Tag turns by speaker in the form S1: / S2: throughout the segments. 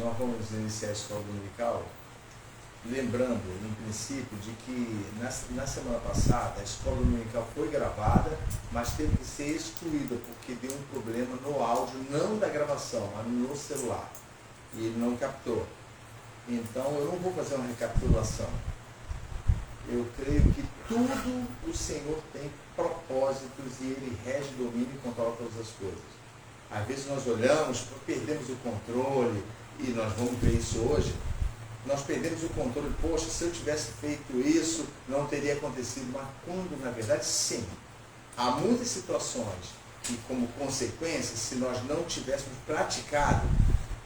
S1: nós vamos iniciar a escola dominical, lembrando, em princípio, de que na semana passada a escola dominical foi gravada, mas teve que ser excluída, porque deu um problema no áudio, não da gravação, mas no celular. E ele não captou. Então, eu não vou fazer uma recapitulação. Eu creio que tudo o Senhor tem propósitos e Ele rege, domina e controla todas as coisas. Às vezes nós olhamos, perdemos o controle, e nós vamos ver isso hoje, nós perdemos o controle, poxa, se eu tivesse feito isso, não teria acontecido. Mas quando, na verdade, sim. Há muitas situações que, como consequência, se nós não tivéssemos praticado,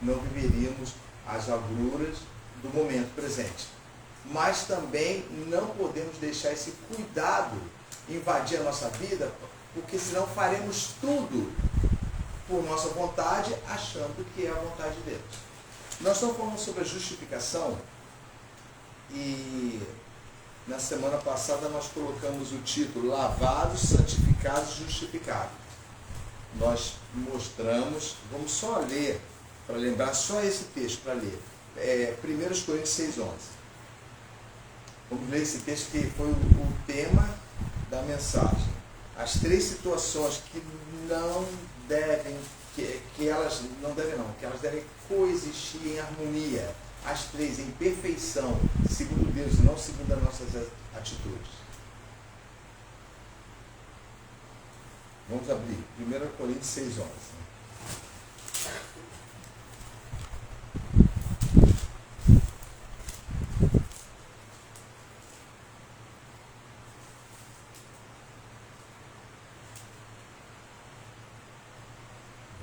S1: não viveríamos as agruras do momento presente. Mas também não podemos deixar esse cuidado invadir a nossa vida, porque senão faremos tudo por nossa vontade, achando que é a vontade de Deus. Nós estamos falando sobre a justificação e na semana passada nós colocamos o título Lavados, Santificados e Justificados. Nós mostramos, vamos só ler, para lembrar só esse texto para ler, 1 Coríntios 6,11. Vamos ler esse texto que foi o tema da mensagem. As três situações que não devem, que elas não devem não, que elas devem coexistir em harmonia. As três em perfeição, segundo Deus e não segundo as nossas atitudes. Vamos abrir 1 Coríntios 6,11.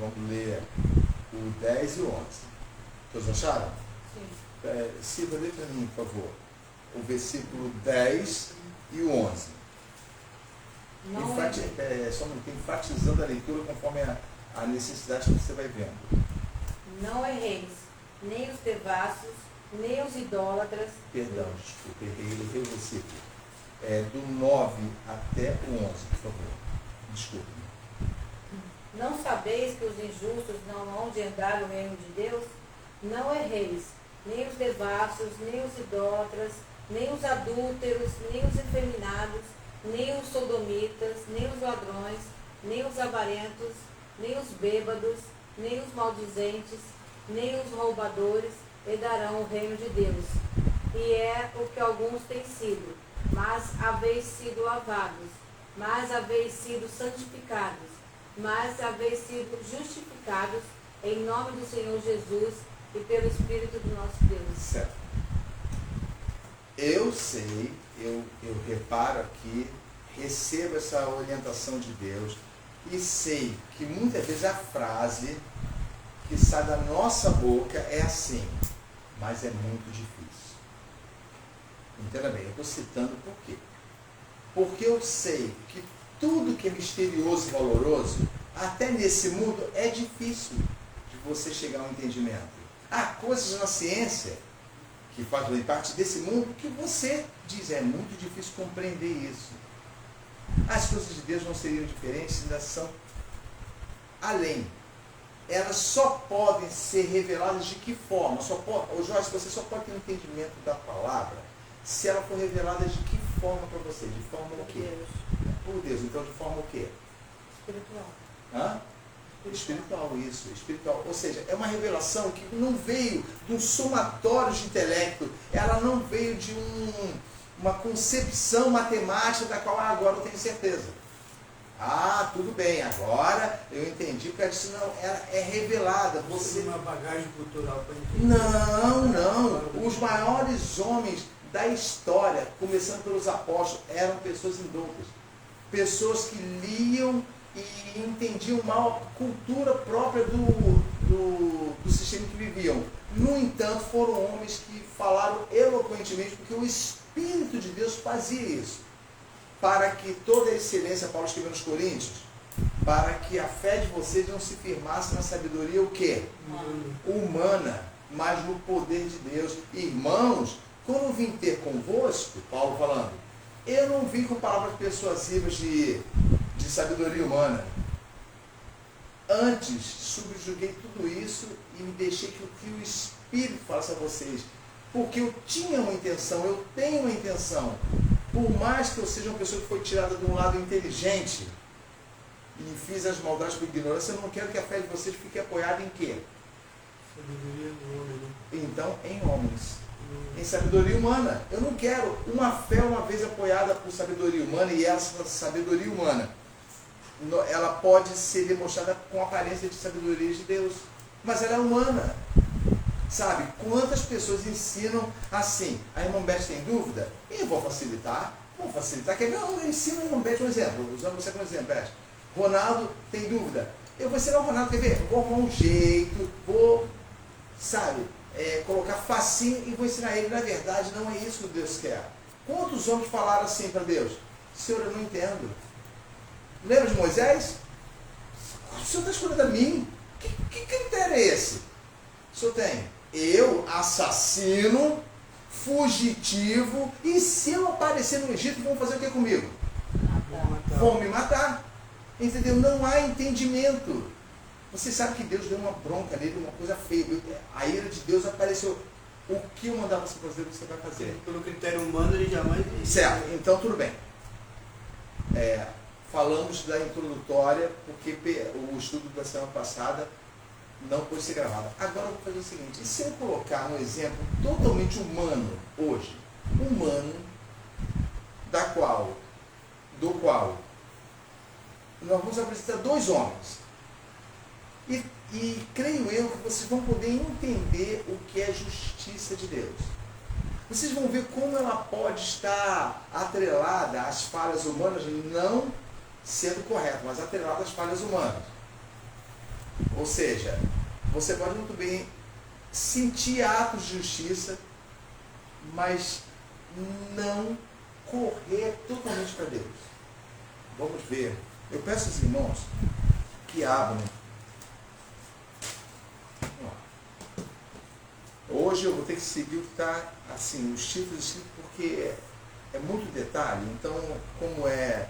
S1: Vamos ler o 10 e o 11. Todos acharam? Sim. Silva, lê para mim, por favor. O versículo 10 e o 11. Só um minuto, enfatizando a leitura conforme a necessidade que você vai vendo.
S2: Não erreis, nem os devassos, nem os idólatras.
S1: Perdão, desculpe, errei o versículo. Do 9 até o 11, por favor. Desculpe.
S2: Não sabeis que os injustos não hão de herdar o reino de Deus? Não erreis, nem os devassos, nem os idólatras, nem os adúlteros, nem os efeminados, nem os sodomitas, nem os ladrões, nem os avarentos, nem os bêbados, nem os maldizentes, nem os roubadores herdarão o reino de Deus. E é o que alguns têm sido, mas haveis sido lavados, mas haveis sido santificados, mas haveis sido justificados em nome do Senhor Jesus e pelo Espírito do nosso Deus.
S1: Certo. Eu sei, eu reparo aqui, recebo essa orientação de Deus e sei que muitas vezes a frase que sai da nossa boca é assim, mas é muito difícil. Entenda bem, eu estou citando por quê? Porque eu sei que tudo que é misterioso e valoroso, até nesse mundo, é difícil de você chegar a um entendimento. Há coisas na ciência que fazem parte desse mundo que você diz, é muito difícil compreender isso. As coisas de Deus não seriam diferentes, ainda são além. Elas só podem ser reveladas de que forma? Joyce, você só pode ter um entendimento da palavra se ela for revelada de que forma para você? De forma o quê? Por Deus. Então, de forma o quê?
S2: Espiritual.
S1: Hã? Espiritual, isso. Espiritual. Ou seja, é uma revelação que não veio de um somatório de intelecto. Ela não veio de uma concepção matemática da qual agora eu tenho certeza. Tudo bem, agora eu entendi, porque disse, não, ela é revelada.
S3: Você tem uma bagagem cultural para entender.
S1: Não. Os maiores homens da história, começando pelos apóstolos, eram pessoas indoutas. Pessoas que liam e entendiam mal a cultura própria do sistema em que viviam. No entanto, foram homens que falaram eloquentemente, porque o Espírito de Deus fazia isso. Para que toda a excelência, Paulo escreveu nos Coríntios, para que a fé de vocês não se firmasse na sabedoria o quê? Humana, mas no poder de Deus. Irmãos, quando eu vim ter convosco, Paulo falando, eu não vim com palavras persuasivas de sabedoria humana. Antes, subjuguei tudo isso e me deixei que o Espírito fala isso a vocês. Porque eu tinha uma intenção, eu tenho uma intenção. Por mais que eu seja uma pessoa que foi tirada de um lado inteligente e fiz as maldades por ignorância, eu não quero que a fé de vocês fique apoiada em quê?
S3: Sabedoria do homem, né?
S1: Então, em homens. Em sabedoria humana. Eu não quero uma fé uma vez apoiada por sabedoria humana, e essa sabedoria humana, ela pode ser demonstrada com aparência de sabedoria de Deus. Mas ela é humana. Sabe, quantas pessoas ensinam assim? A irmã Beth tem dúvida? Eu vou facilitar. Vou facilitar. Quer ver? Eu ensino a irmã Beth um exemplo. Usando você como exemplo, Beth. Ronaldo tem dúvida? Eu vou ensinar o Ronaldo, quer ver? Vou arrumar um jeito, vou, sabe, colocar facinho e vou ensinar ele. Na verdade, não é isso que Deus quer. Quantos homens falaram assim para Deus? Senhor, eu não entendo. Lembra de Moisés? O Senhor está escolhendo a mim? Que critério é esse? O Senhor tem. Eu, assassino, fugitivo, e se eu aparecer no Egito, vão fazer o que comigo? Vão me matar. Entendeu? Não há entendimento. Você sabe que Deus deu uma bronca nele, uma coisa feia. A ira de Deus apareceu. O que eu mandar você fazer, você vai fazer.
S3: Pelo critério humano, ele jamais...
S1: Certo, então tudo bem. Falamos da introdutória, porque o estudo da semana passada não pôde ser gravado. Agora eu vou fazer o seguinte: e se eu colocar um exemplo totalmente humano hoje, do qual nós vamos apresentar dois homens, e creio eu que vocês vão poder entender o que é justiça de Deus. Vocês vão ver como ela pode estar atrelada às falhas humanas, não sendo correta, mas atrelada às falhas humanas. Ou seja, você pode muito bem sentir atos de justiça, mas não correr totalmente para Deus. Vamos ver. Eu peço aos irmãos que abram. Hoje eu vou ter que seguir o que está assim, os títulos, porque é muito detalhe. Então, como é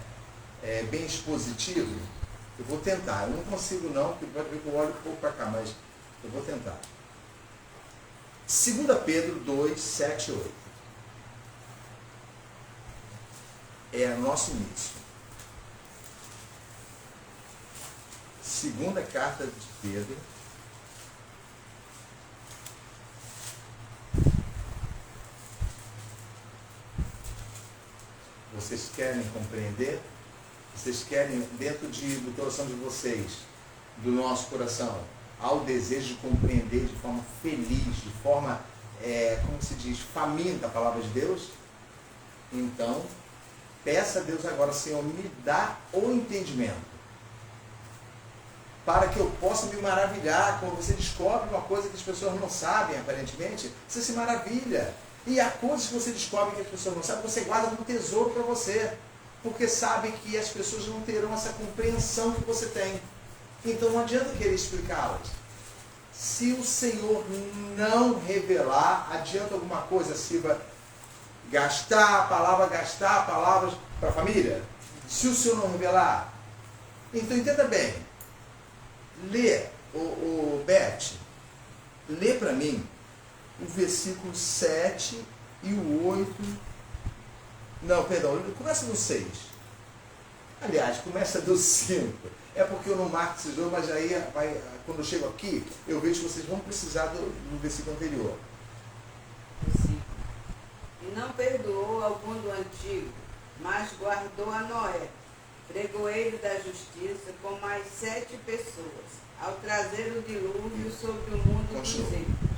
S1: bem expositivo, eu vou tentar. Eu não consigo não, porque pode ver que eu olho um pouco para cá, mas eu vou tentar. 2 Pedro 2, 7 e 8. É nosso início. Segunda carta de Pedro. Vocês querem compreender? Vocês querem, dentro do coração de vocês, do nosso coração, há o desejo de compreender de forma feliz, de forma, como se diz, faminta a palavra de Deus? Então, peça a Deus agora: Senhor, me dá o entendimento, para que eu possa me maravilhar. Quando você descobre uma coisa que as pessoas não sabem, aparentemente, você se maravilha. E há coisas que você descobre que as pessoas não sabem, você guarda como tesouro para você, porque sabe que as pessoas não terão essa compreensão que você tem. Então não adianta querer explicá-las. Se o Senhor não revelar, adianta alguma coisa, Silva, gastar palavras para a família? Se o Senhor não revelar, então entenda bem. Lê, Beth, lê para mim o versículo 7 e o 8. Não, perdão, começa no 6. Aliás, começa do 5. É porque eu não marco esses dois, mas aí quando eu chego aqui, eu vejo que vocês vão precisar do versículo anterior.
S4: E não perdoou ao mundo antigo, mas guardou a Noé, pregoeiro da justiça, com mais 7 pessoas, ao trazer o dilúvio sobre o mundo dos ímpios.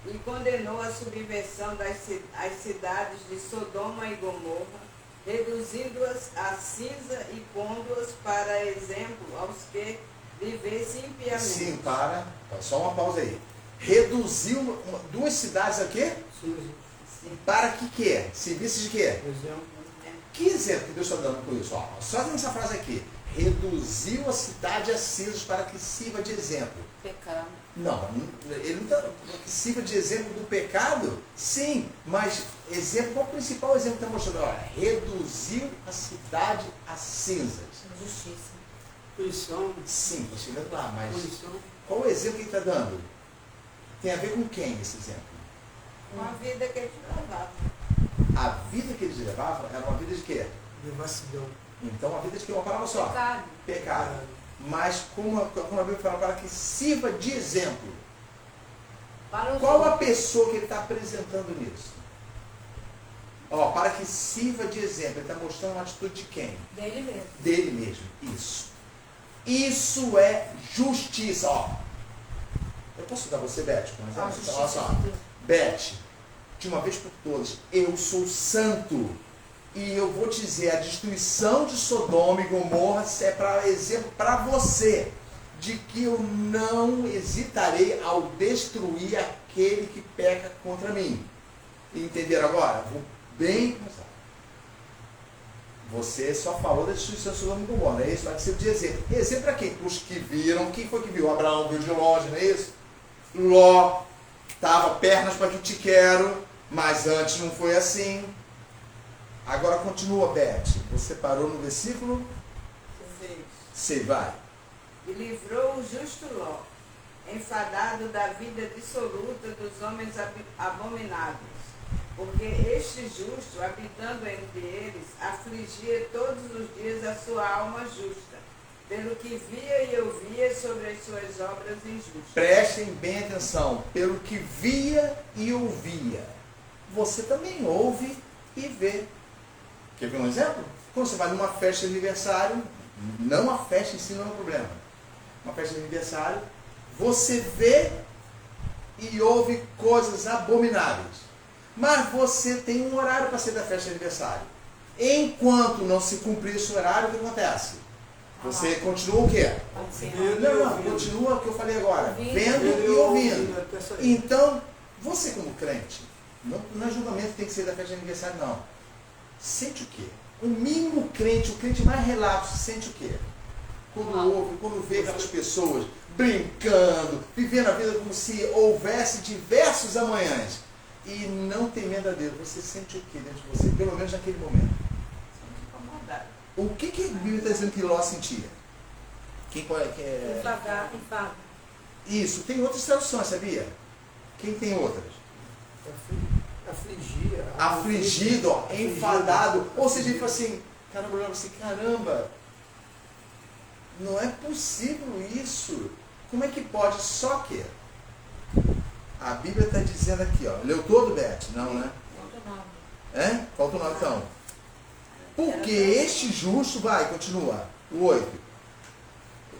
S4: E condenou a subversão das cidades de Sodoma e Gomorra, reduzindo-as a cinza e pondo-as para exemplo aos que vivessem impiamente.
S1: Sim, só uma pausa aí. Reduziu duas cidades a quê?
S3: Sim.
S1: Para que é? Serviços de quê?
S3: Exemplo.
S1: Que exemplo que Deus está dando com isso? Só nessa frase aqui. Reduziu a cidade a cinzas para que sirva de exemplo.
S2: Pecado.
S1: Não, ele não está. Que sirva de exemplo do pecado? Sim, mas exemplo, qual é o principal exemplo que está mostrando? Olha, reduziu a cidade a cinzas.
S3: Punição.
S1: Sim, estou chegando lá, mas
S3: Punição.
S1: qual o exemplo que ele está dando? Tem a ver com quem esse exemplo?
S4: Com a vida que eles levavam.
S1: A vida que eles levavam era uma vida de quê?
S3: Devassidão.
S1: Então, uma vida de quê? Uma palavra só.
S2: Pecado.
S1: Pecado. Mas, como a Bíblia fala, para que sirva de exemplo.
S2: Para os
S1: Qual a
S2: outros.
S1: pessoa que ele está apresentando nisso? Ó, para que sirva de exemplo. Ele está mostrando uma atitude de quem?
S2: Dele mesmo.
S1: Dele mesmo. Isso. Isso é justiça. Ó, eu posso dar você, Beth? Com exemplo?
S2: A
S1: Olha
S2: justiça
S1: só.
S2: de Deus.
S1: Beth, de uma vez por todas, eu sou santo. E eu vou dizer, a destruição de Sodoma e Gomorra é para exemplo para você, de que eu não hesitarei ao destruir aquele que peca contra mim. Entenderam agora? Vou bem começar. Você só falou da destruição de Sodoma e Gomorra, não é isso? Vai ser de exemplo. Exemplo para quem? Para os que viram. Quem foi que viu? Abraão viu de longe, não é isso? Ló estava pernas para que te quero, mas antes não foi assim. Agora continua, Beth. Você parou no versículo
S4: 6.
S1: 6, vai.
S4: E livrou o justo Ló, enfadado da vida dissoluta dos homens abomináveis. Porque este justo, habitando entre eles, afligia todos os dias a sua alma justa, pelo que via e ouvia sobre as suas obras injustas.
S1: Prestem bem atenção. Pelo que via e ouvia. Você também ouve e vê. Quer ver um exemplo? Quando você vai numa festa de aniversário, não a festa em si não é um problema. Uma festa de aniversário, você vê e ouve coisas abomináveis. Mas você tem um horário para ser da festa de aniversário. Enquanto não se cumprir esse horário, o que acontece? Você continua o quê? Não, continua o que eu falei agora. Vendo e ouvindo. Então, você como crente, não é julgamento que tem que ser da festa de aniversário, não. Sente o quê? O mínimo crente, o crente mais relapso, sente o quê? Quando ouve, quando vê aquelas pessoas brincando, vivendo a vida como se houvesse diversos amanhãs e não temendo a Deus, você sente o quê dentro de você? Pelo menos naquele momento.
S4: Incomodado.
S1: O que a Bíblia está dizendo que Ló sentia? Quem é?
S2: Enfado.
S1: Isso, tem outras traduções, sabia? Quem tem outras?
S3: Afligia.
S1: Afligido, ó, enfadado. Ou seja, ele fala assim, caramba, olhava assim, caramba, não é possível isso. Como é que pode? Só que a Bíblia está dizendo aqui, ó. Leu todo, Beth? Não, né?
S2: Outro nome.
S1: É? Falta o 9 então. Porque este justo, vai, continua. O 8.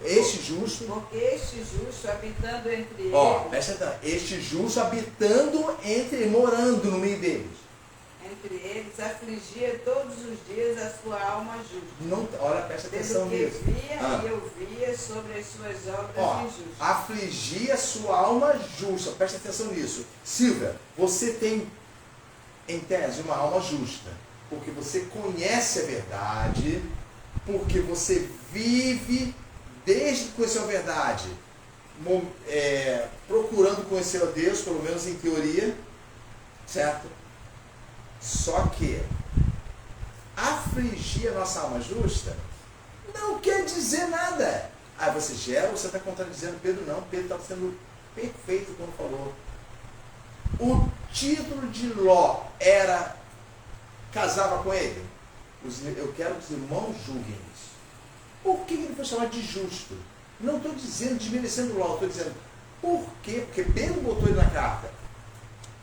S1: Este justo.
S4: Porque este justo, habitando entre
S1: Ó,
S4: eles,
S1: presta atenção. Este justo habitando morando no meio deles.
S4: afligia todos os dias a sua alma justa.
S1: Não, olha, presta atenção
S4: Pelo que
S1: nisso.
S4: via e ouvia sobre as suas obras
S1: Ó,
S4: injustas.
S1: afligir a sua alma justa. Presta atenção nisso. Silvia, você tem, em tese, uma alma justa. Porque você conhece a verdade. Porque você vive, desde que conheceu a verdade, procurando conhecer a Deus, pelo menos em teoria. Certo? Só que afligir a nossa alma justa não quer dizer nada. Aí você gera, você está contradizendo Pedro? Não, Pedro está sendo perfeito quando falou. O título de Ló era, casava com ele. Eu quero que os irmãos julguem isso. Por que ele foi chamado de justo? Não estou dizendo, desmerecendo Ló, estou dizendo, por quê? Porque Pedro botou ele na carta.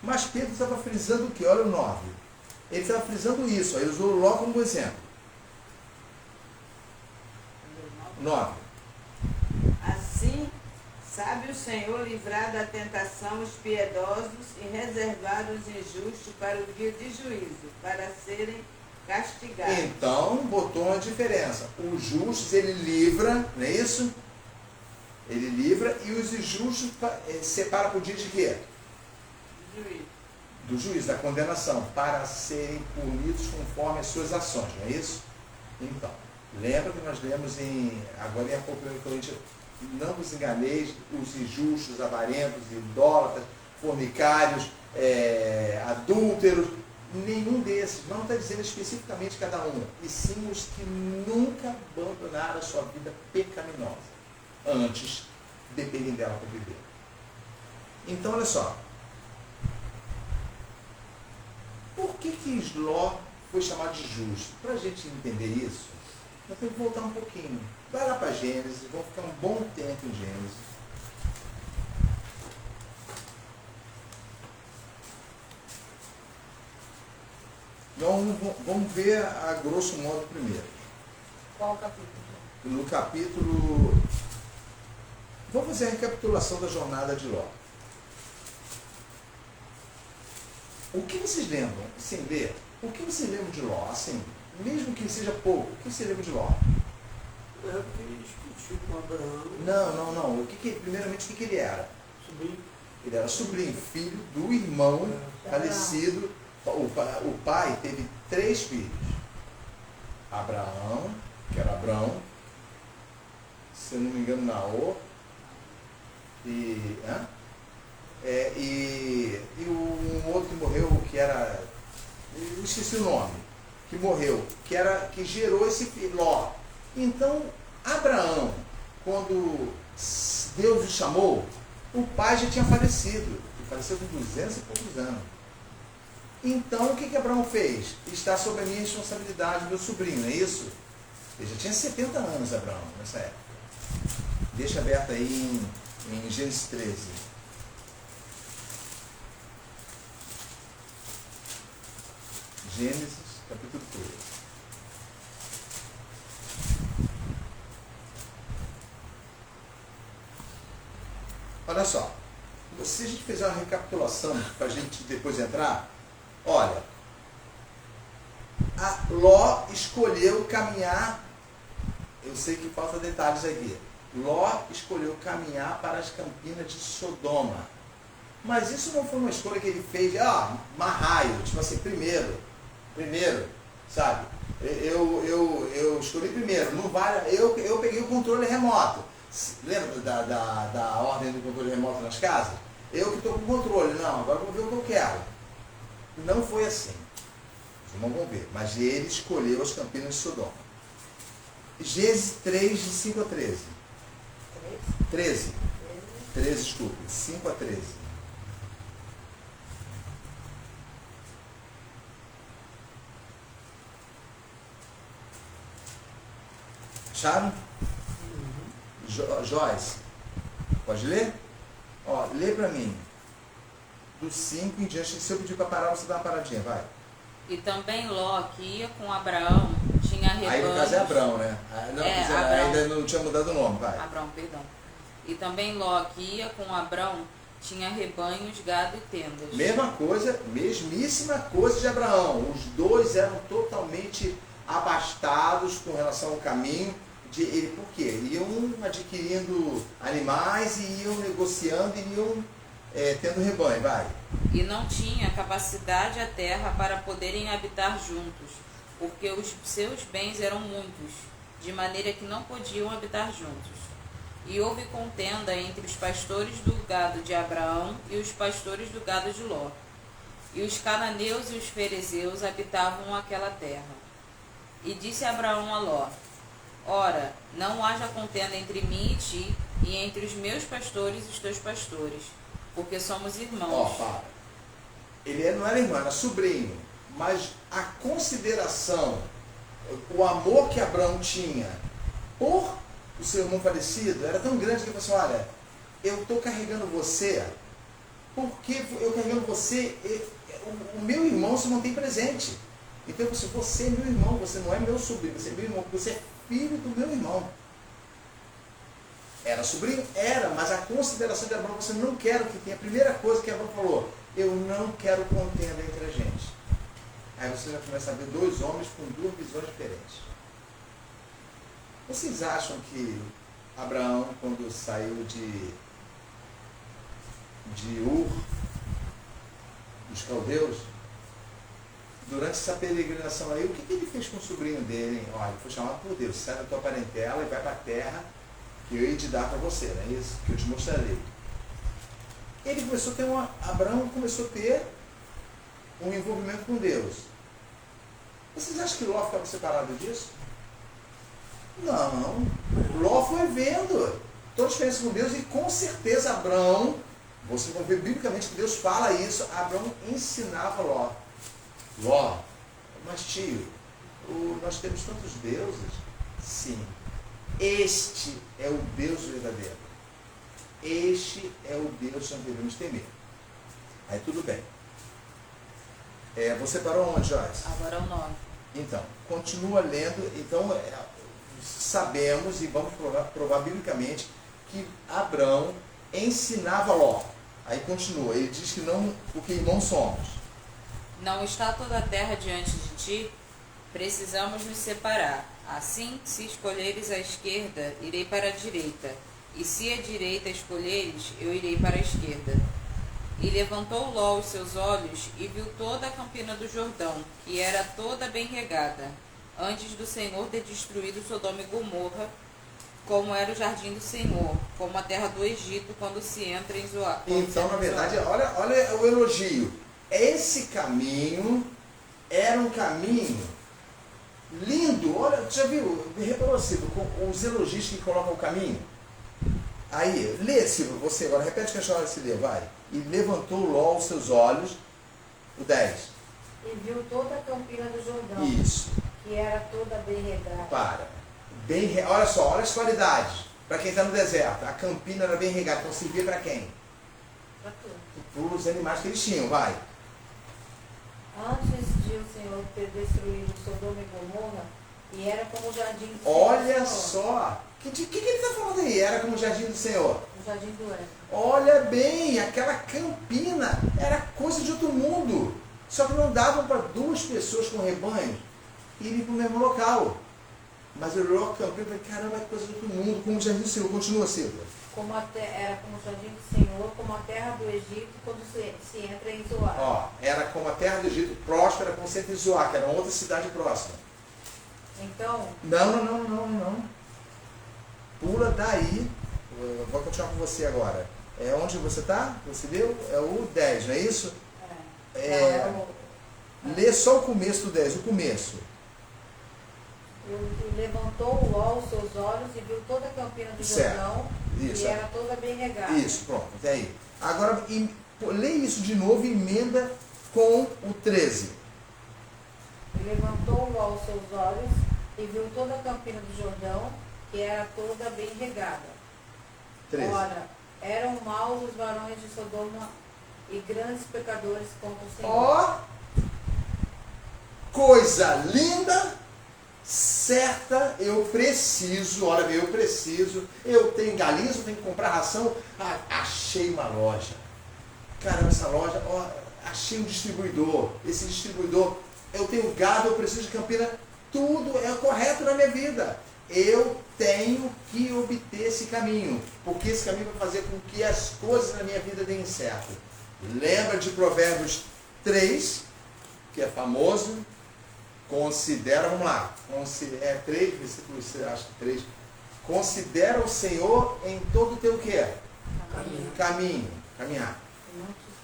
S1: Mas Pedro estava frisando o quê? Olha o 9. Ele estava frisando isso, aí usou Ló como exemplo. 9.
S4: Assim, sabe o Senhor livrar da tentação os piedosos e reservar os injustos para o dia de juízo, para serem castigados.
S1: Então, botou uma diferença. Os justos ele livra, não é isso? Ele livra e os injustos separa para o dia de quê?
S4: Juízo.
S1: Do juízo, da condenação, para serem punidos conforme as suas ações, não é isso? Então, lembra que nós lemos agora em Apocalipse, não vos enganeis, os injustos, avarentos, idólatras, fornicários, adúlteros, nenhum desses, não está dizendo especificamente cada um, e sim os que nunca abandonaram a sua vida pecaminosa, antes dependem dela para viver. Então, olha só. Por que Ló foi chamado de justo? Para a gente entender isso, nós temos que voltar um pouquinho. Vai lá para Gênesis, vamos ficar um bom tempo em Gênesis. Então, vamos ver a grosso modo primeiro.
S2: Qual capítulo?
S1: No capítulo... Vamos fazer a recapitulação da jornada de Ló. O que vocês lembram, sem ler? O que vocês lembram de Ló? Assim, mesmo que seja pouco, o que vocês lembram de Ló?
S3: Na época ele discutiu com Abraão.
S1: Não. Primeiramente, o que ele era?
S3: Sobrinho.
S1: Ele era sobrinho, filho do irmão falecido. O pai teve 3 filhos. Abraão, que era Abrão, se eu não me engano, Naor, e um outro que morreu, que era, eu esqueci o nome, que morreu, que gerou esse filho, Ló. Então, Abraão, quando Deus o chamou, o pai já tinha falecido, ele faleceu com 200 e poucos anos. Então, o que Abraão fez? Está sob a minha responsabilidade, meu sobrinho, não é isso? Ele já tinha 70 anos, Abraão, nessa época. Deixa aberto aí em Gênesis 13. Gênesis, capítulo 13. Olha só, se a gente fizer uma recapitulação para a gente depois entrar, olha, Ló escolheu caminhar, eu sei que falta detalhes aqui, Ló escolheu caminhar para as campinas de Sodoma, mas isso não foi uma escolha que ele fez, marraio, tipo assim, primeiro, sabe, eu escolhi primeiro, não vale, eu peguei o controle remoto. Lembra da ordem do controle remoto nas casas? Eu que estou com o controle. Não, agora eu vou ver o que eu quero. Não foi assim. Os irmãos vão ver. Mas ele escolheu as campinas de Sodoma. Gênesis 3, de 5 a 13. 13, desculpe. 5 a 13. Acharam? Joyce, pode ler? Lê para mim. Do 5 em diante, se eu pedir para parar, você dá uma paradinha, vai.
S5: E também Ló, que ia com Abraão, tinha rebanhos...
S1: Aí no caso é Abrão, né?
S5: Abrão.
S1: Ainda não tinha mudado o nome, vai.
S5: Abrão, perdão. E também Ló, que ia com Abraão, tinha rebanhos, gado e tendas.
S1: Mesma coisa, mesmíssima coisa de Abraão. Os dois eram totalmente abastados com relação ao caminho. Por quê? Iam adquirindo animais e iam negociando e iam tendo rebanho, vai.
S5: E não tinha capacidade a terra para poderem habitar juntos, porque os seus bens eram muitos, de maneira que não podiam habitar juntos. E houve contenda entre os pastores do gado de Abraão e os pastores do gado de Ló. E os cananeus e os ferezeus habitavam aquela terra. E disse Abraão a Ló: Ora, não haja contenda entre mim e ti, e entre os meus pastores e os teus pastores, porque somos irmãos.
S1: Ele não era irmão, era sobrinho. Mas a consideração, o amor que Abraão tinha por o seu irmão falecido era tão grande que ele falou assim: olha, eu estou carregando você, porque eu carregando você, o meu irmão se mantém presente. Então eu falei assim: você é meu irmão, você não é meu sobrinho, você é meu irmão, você é filho do meu irmão. Era sobrinho? Era, mas a consideração de Abraão, você não quer que tenha. A primeira coisa que Abraão falou: eu não quero contenda entre a gente. Aí você já começa a ver 2 homens com 2 visões diferentes. Vocês acham que Abraão, quando saiu de Ur, dos caldeus, durante essa peregrinação aí, o que ele fez com o sobrinho dele? Olha, ele foi chamado por Deus: sai da tua parentela e vai para a terra que eu hei de dar para você, não é isso? Que eu te mostrarei. Ele começou a ter Abraão começou a ter um envolvimento com Deus. Vocês acham que Ló ficava separado disso? Não. Ló foi vendo toda a experiência com Deus e com certeza Abraão, Vocês vão ver biblicamente que Deus fala isso. Abraão ensinava Ló. Ló, mas tio, nós temos tantos deuses. Sim, este é o Deus verdadeiro. Este é o Deus que nós devemos temer. Aí tudo bem. Você parou onde, Joyce?
S5: Agora é o 9.
S1: Então, continua lendo. Então, sabemos e vamos provar biblicamente que Abraão ensinava Ló. Aí continua, ele diz que não, porque irmãos somos.
S5: Não está toda a terra diante de ti? Precisamos nos separar. Assim, se escolheres a esquerda, irei para a direita. E se a direita escolheres, eu irei para a esquerda. E levantou Ló os seus olhos e viu toda a campina do Jordão, que era toda bem regada, antes do Senhor ter destruído Sodoma e Gomorra, como era o jardim do Senhor, como a terra do Egito, quando se entra em Zoar.
S1: Então, na verdade, olha o elogio. Esse caminho era um caminho lindo. Olha, já viu? Reparou, Silvio, os elogios que colocam o caminho? Aí, lê, Silvio, você agora, repete que a senhora se lê, vai. E levantou Ló os seus olhos, o 10.
S2: E viu toda a campina do Jordão,
S1: Isso.
S2: que era toda bem regada.
S1: Olha só, olha as qualidades. Para quem está no deserto, a campina era bem regada, então servia para quem?
S2: Para tudo.
S1: Para os animais que eles tinham, vai.
S2: Antes de o Senhor ter destruído Sodoma e Gomorra, e era como o jardim do
S1: Olha
S2: Senhor.
S1: só. O que ele está falando aí? Era como o jardim do Senhor.
S2: O jardim do Éden.
S1: Olha bem, aquela campina era coisa de outro mundo. Só que não davam para duas pessoas com rebanhos irem para o mesmo local. Mas eu olhou a campina e falei, caramba, é coisa de outro mundo, como o jardim do Senhor. Continua, Silvia.
S2: Era como o jardim do Senhor, como a terra do Egito, quando se entra em Zoar.
S1: Ó, era como a terra do Egito, próspera, como sempre em Zoar, que era outra cidade próxima.
S2: Então,
S1: Não. Pula daí. Eu vou continuar com você agora. Onde você está? Você viu? É o 10, não é isso? Lê só o começo do 10, o começo.
S2: E levantou Ló os seus olhos e viu toda a campina do Jordão,
S1: Isso.
S2: e era toda bem regada.
S1: Isso, pronto, até aí. Agora, lê isso de novo e emenda com o 13.
S2: E levantou Ló os seus olhos e viu toda a campina do Jordão, que era toda bem regada.
S1: 13.
S2: Ora, eram maus os varões de Sodoma e grandes pecadores contra o Senhor.
S1: Ó, coisa linda, certa, eu preciso, eu tenho galinhas, eu tenho que comprar ração. Achei uma loja. Caramba, essa loja, achei um distribuidor. Esse distribuidor, eu tenho gado, eu preciso de campina, tudo é correto na minha vida. Eu tenho que obter esse caminho, porque esse caminho vai fazer com que as coisas na minha vida deem certo. Lembra de Provérbios 3, que é famoso? Considera, vamos lá, 3, versículo, acho que 3. Considera o Senhor em todo o teu quê? Caminhar.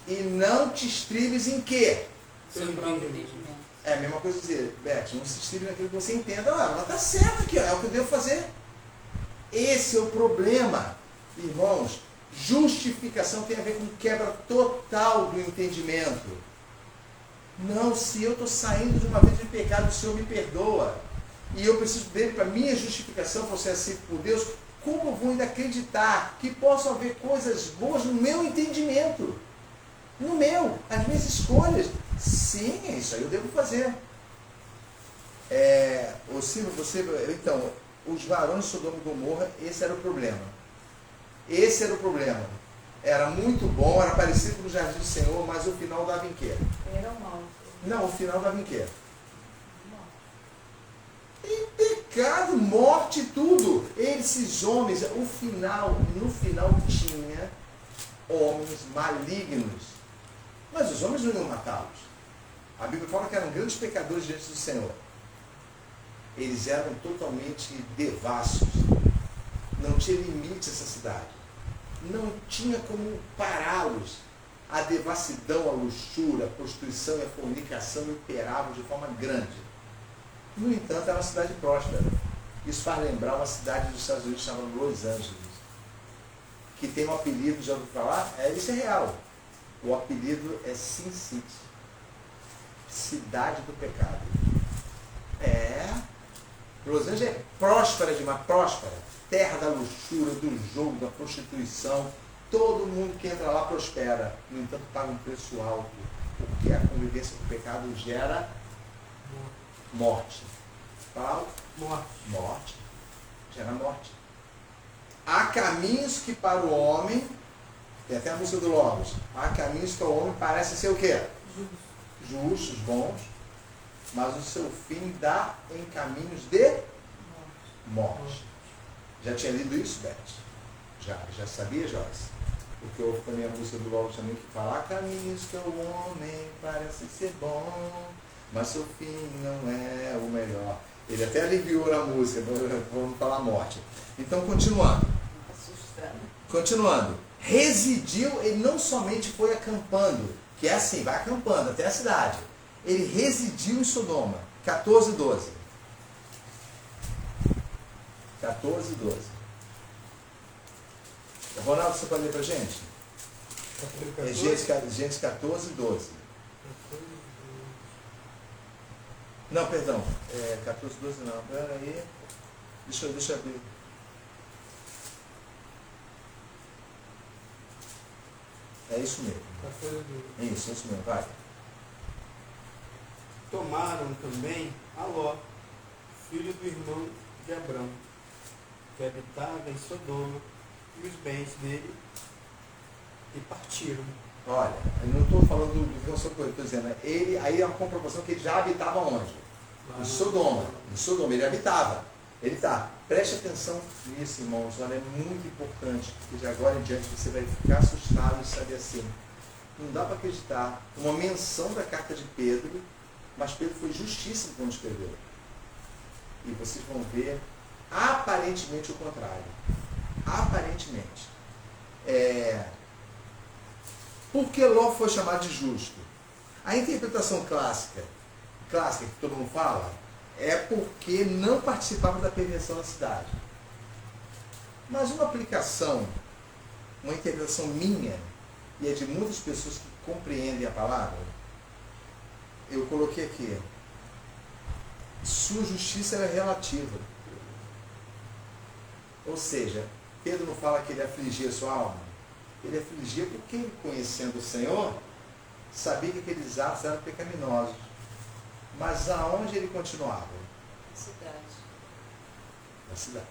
S1: E não te estribes em quê?
S5: Seu próprio entendimento.
S1: É a mesma coisa dizer, Beth, não se estribe naquilo que você entenda. Ela está certa aqui, é o que eu devo fazer. Esse é o problema, irmãos. Justificação tem a ver com quebra total do entendimento. Não, se eu estou saindo de uma vida de pecado, o Senhor me perdoa. E eu preciso dele para minha justificação, para ser aceito por Deus. Como eu vou ainda acreditar que possam haver coisas boas no meu entendimento? As minhas escolhas. Sim, é isso aí eu devo fazer. Então, os varões de Sodoma e Gomorra, esse era o problema. Era muito bom, era parecido com o jardim do Senhor, mas o final dava em quê?
S2: Eram maus.
S1: Não, o final dava em quê? Em pecado, morte, tudo. Esses homens, no final tinha homens malignos. Mas os homens não iam matá-los. A Bíblia fala que eram grandes pecadores diante do Senhor. Eles eram totalmente devassos. Não tinha limite essa cidade. Não tinha como pará-los. A devassidão, a luxúria, a prostituição e a fornicação imperavam de forma grande. No entanto, era uma cidade próspera. Isso faz lembrar uma cidade dos Estados Unidos chamada Los Angeles. que tem um apelido, já ouviu falar? Isso é real. O apelido é Sin City, cidade do pecado. Los Angeles é próspera demais, próspera. Terra da luxúria, do jogo, da prostituição. Todo mundo que entra lá prospera. No entanto, paga um preço alto, porque a convivência com o pecado gera morte. Fala? Morte. Gera morte. Há caminhos que para o homem, tem até a música do Logos, há caminhos que ao homem parecem ser o quê? Justos, bons, mas o seu fim dá em caminhos de morte. Já tinha lido isso, Beth? Já sabia, Joyce? Porque houve também a música do Logos também que fala: há caminhos que ao homem parecem ser bons, mas seu fim não é o melhor. Ele até aliviou na música, vamos falar morte. Então, continuando. Residiu, ele não somente foi acampando, que é assim, vai acampando até a cidade. Ele residiu em Sodoma. 14:12. 14:12. Ronaldo, você pode ler pra gente? Gênesis 14:12. Não, perdão. 14:12 não. Pera aí. Deixa eu abrir. É isso mesmo. Isso mesmo, vai.
S3: Tomaram também a Ló, filho do irmão de Abrão, que habitava em Sodoma, e os bens dele, e partiram.
S1: Olha, eu não estou falando do que eu estou dizendo. Aí é uma comprovação que ele já habitava onde? Em Sodoma. Em Sodoma, ele habitava. Ele está. Preste atenção nisso, irmãos. Olha, é muito importante, porque de agora em diante você vai ficar assustado e saber assim. Não dá para acreditar. Uma menção da carta de Pedro, mas Pedro foi justíssimo quando escreveu. E vocês vão ver aparentemente o contrário. Aparentemente. Por que Ló foi chamado de justo? A interpretação clássica que todo mundo fala, é porque não participava da perversão da cidade. Mas uma aplicação, uma interpretação minha, e é de muitas pessoas que compreendem a palavra, eu coloquei aqui: sua justiça era relativa. Ou seja, Pedro não fala que ele afligia sua alma. Ele afligia porque ele, conhecendo o Senhor, sabia que aqueles atos eram pecaminosos. Mas aonde ele continuava? Na cidade.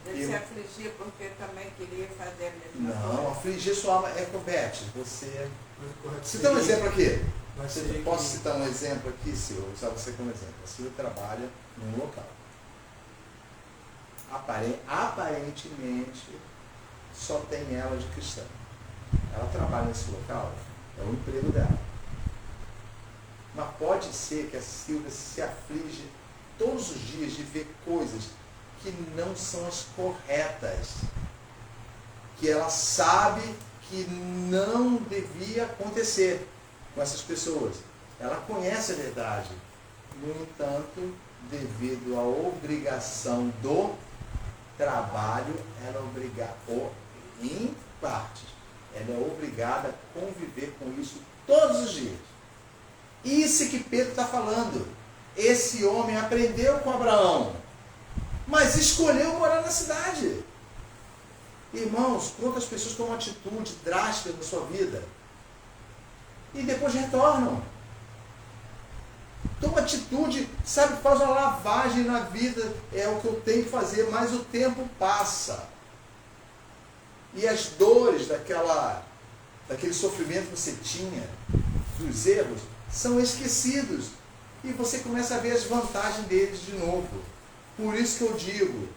S4: Ele se afligia porque também queria fazer a mesma coisa.
S1: Não, afligir sua alma é compete. Você dá um exemplo aqui. Posso citar um exemplo aqui, Silvio? Vou usar você como exemplo. A Silvia trabalha num local. Aparentemente, só tem ela de cristã. Ela trabalha nesse local, é o emprego dela. Mas pode ser que a Silvia se aflige todos os dias de ver coisas que não são as corretas, que ela sabe que não devia acontecer com essas pessoas. Ela conhece a verdade. No entanto, devido à obrigação do trabalho, ela é obrigada, em parte, ela é obrigada a conviver com isso todos os dias. Isso que Pedro está falando. Esse homem aprendeu com Abraão, mas escolheu morar na cidade. Irmãos, quantas pessoas tomam atitude drástica na sua vida e depois retornam? Toma atitude, sabe, faz uma lavagem na vida, é o que eu tenho que fazer, mas o tempo passa. E as dores daquele sofrimento que você tinha, dos erros, são esquecidos. E você começa a ver as vantagens deles de novo. Por isso que eu digo,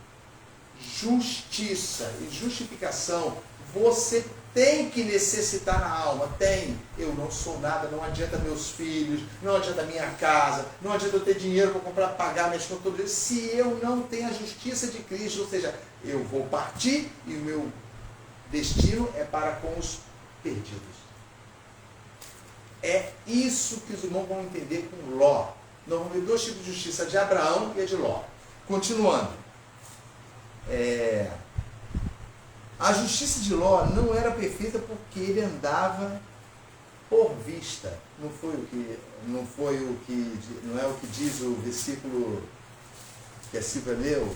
S1: justiça e justificação, você tem que necessitar na alma. Tem. Eu não sou nada, não adianta meus filhos, não adianta minha casa, não adianta eu ter dinheiro para comprar, pagar minhas contas todo dia, se eu não tenho a justiça de Cristo. Ou seja, eu vou partir e o meu destino é para com os perdidos. É isso que os irmãos vão entender com Ló. Nós vamos ver dois tipos de justiça, a de Abraão e a de Ló. Continuando. A justiça de Ló não era perfeita porque ele andava por vista. Não é o que diz o versículo que a Silvia leu,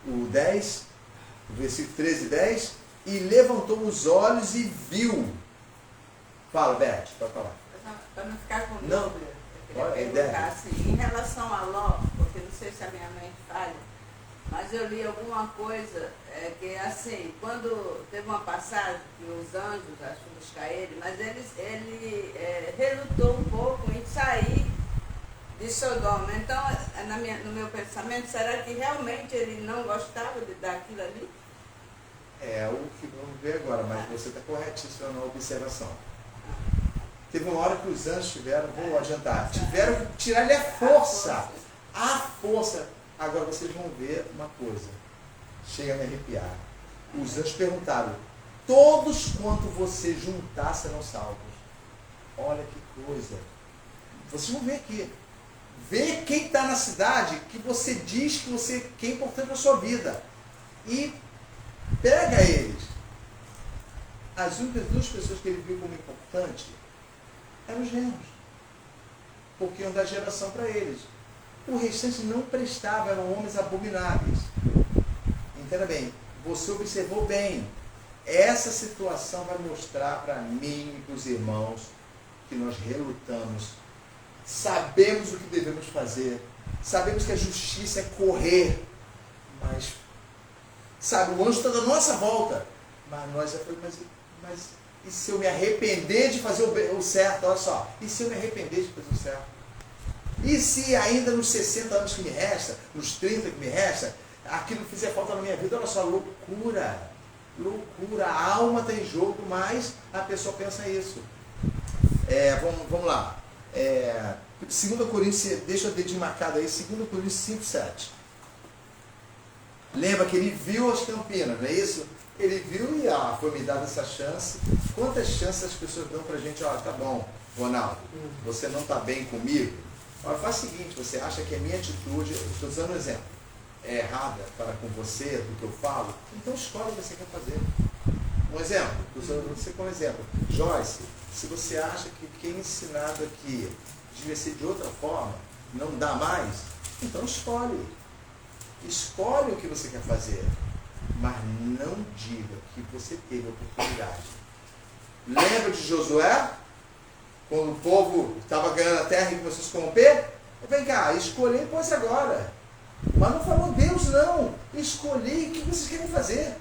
S1: o 10, o versículo 13 e 10, e levantou os olhos e viu. Fala, Beth, pode falar.
S4: Para não ficar com
S1: Não.
S4: dúvida,
S1: Olha,
S4: eu queria perguntar assim, em relação a Ló, porque não sei se a minha mente falha, mas eu li alguma coisa que assim, quando teve uma passagem que os anjos acho que buscar ele, mas ele relutou um pouco em sair de Sodoma. Então, no meu pensamento, será que realmente ele não gostava daquilo ali?
S1: É o que vamos ver agora, mas você está corretíssimo na observação. Teve uma hora que os anjos vou adiantar, tiveram que tirar-lhe a força. A força. Agora vocês vão ver uma coisa. Chega a me arrepiar. Os anjos perguntaram, todos quanto você juntar serão salvos. Olha que coisa. Vocês vão ver aqui. Vê quem está na cidade que você diz que é importante na sua vida. E pega eles. As únicas duas pessoas que ele viu como importante eram os genros. Porque iam dar geração para eles. O restante não prestava, eram homens abomináveis. Entenda bem, você observou bem. Essa situação vai mostrar para mim e para os irmãos que nós relutamos. Sabemos o que devemos fazer. Sabemos que a justiça é correr. Mas, sabe, o anjo está da nossa volta. Mas nós já falamos, mas e se eu me arrepender de fazer o certo? Olha só, e se eu me arrepender de fazer o certo? E se ainda nos 60 anos que me resta, nos 30 que me resta, aquilo fizer falta na minha vida? Olha só, loucura. Loucura. A alma está em jogo, mas a pessoa pensa isso. Vamos lá. 2 Coríntios, deixa eu ter marcado aí, 2 Coríntios 5, 7. Lembra que ele viu as Campinas, não é isso? Ele viu e foi me dada essa chance. Quantas chances as pessoas dão pra gente? Tá bom, Ronaldo, você não está bem comigo? Olha, faz o seguinte, você acha que a minha atitude, estou usando um exemplo, é errada para com você, do que eu falo? Então escolhe o que você quer fazer. Um exemplo, usando você como exemplo. Joyce, se você acha que o que é ensinado aqui devia ser de outra forma, não dá mais, então escolhe. Escolhe o que você quer fazer. Mas não diga que você teve a oportunidade. Lembra de Josué? Quando o povo estava ganhando a terra e começou a se corromper? Vem cá, escolhi, pois agora. Mas não falou Deus não. Escolhi o que vocês querem fazer.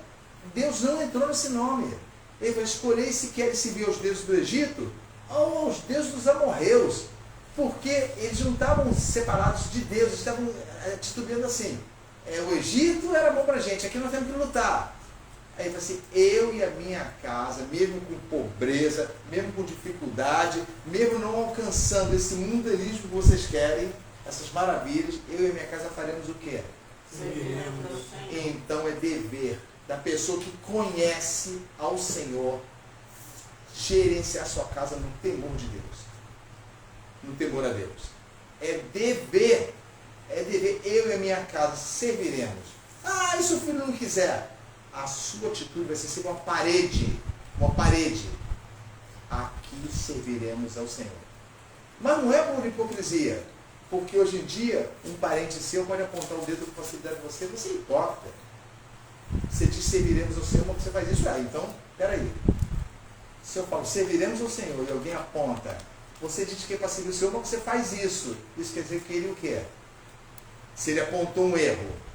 S1: Deus não entrou nesse nome. Ele vai escolher se querem servir aos deuses do Egito ou aos deuses dos amorreus. Porque eles não estavam separados de Deus, eles estavam titubeando assim. O Egito era bom pra gente, aqui nós temos que lutar. Aí ele fala assim, eu e a minha casa, mesmo com pobreza, mesmo com dificuldade, mesmo não alcançando esse mundanismo que vocês querem, essas maravilhas, eu e a minha casa faremos o quê? Então é dever da pessoa que conhece ao Senhor gerenciar sua casa no temor de Deus. No temor a Deus. É dever, eu e a minha casa serviremos. E se o filho não quiser? A sua atitude vai ser sempre uma parede. Aqui serviremos ao Senhor. Mas não é por hipocrisia. Porque hoje em dia, um parente seu pode apontar o dedo com facilidade para você, você é hipócrita. Você diz serviremos ao Senhor, mas você faz isso. Então, peraí. Se eu falo serviremos ao Senhor e alguém aponta, você diz que é para servir o Senhor, mas você faz isso. Isso quer dizer que ele o quê? Se ele apontou um erro.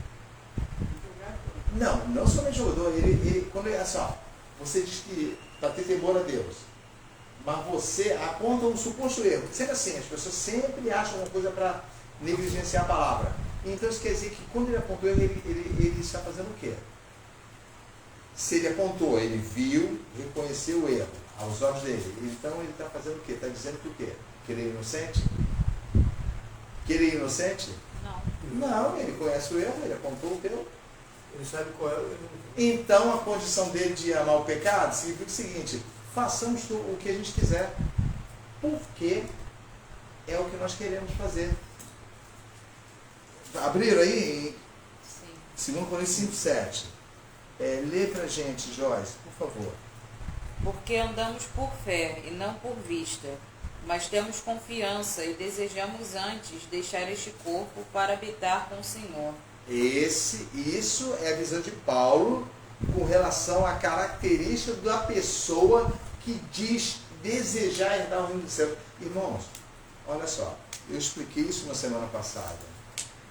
S1: Não somente jogador, quando é só, você diz que para ter temor a Deus, mas você aponta um suposto erro. Sempre assim, as pessoas sempre acham uma coisa para negligenciar a palavra. Então isso quer dizer que quando ele apontou erro, ele está fazendo o quê? Se ele apontou, ele viu, reconheceu o erro aos olhos dele. Então ele está fazendo o quê? Está dizendo que o quê? Que ele é inocente? Que ele é inocente? Não, ele conhece o erro, ele apontou o erro.
S3: Ele sabe qual é o erro.
S1: Então a condição dele de amar o pecado significa o seguinte, façamos o que a gente quiser, porque é o que nós queremos fazer. Abriram aí em 2 Coríntios 5, 7. Lê pra gente, Joyce, por favor.
S5: Porque andamos por fé e não por vista, mas temos confiança e desejamos antes deixar este corpo para habitar com o Senhor.
S1: Isso é a visão de Paulo com relação à característica da pessoa que diz desejar herdar o reino do céu. Irmãos, olha só, eu expliquei isso na semana passada.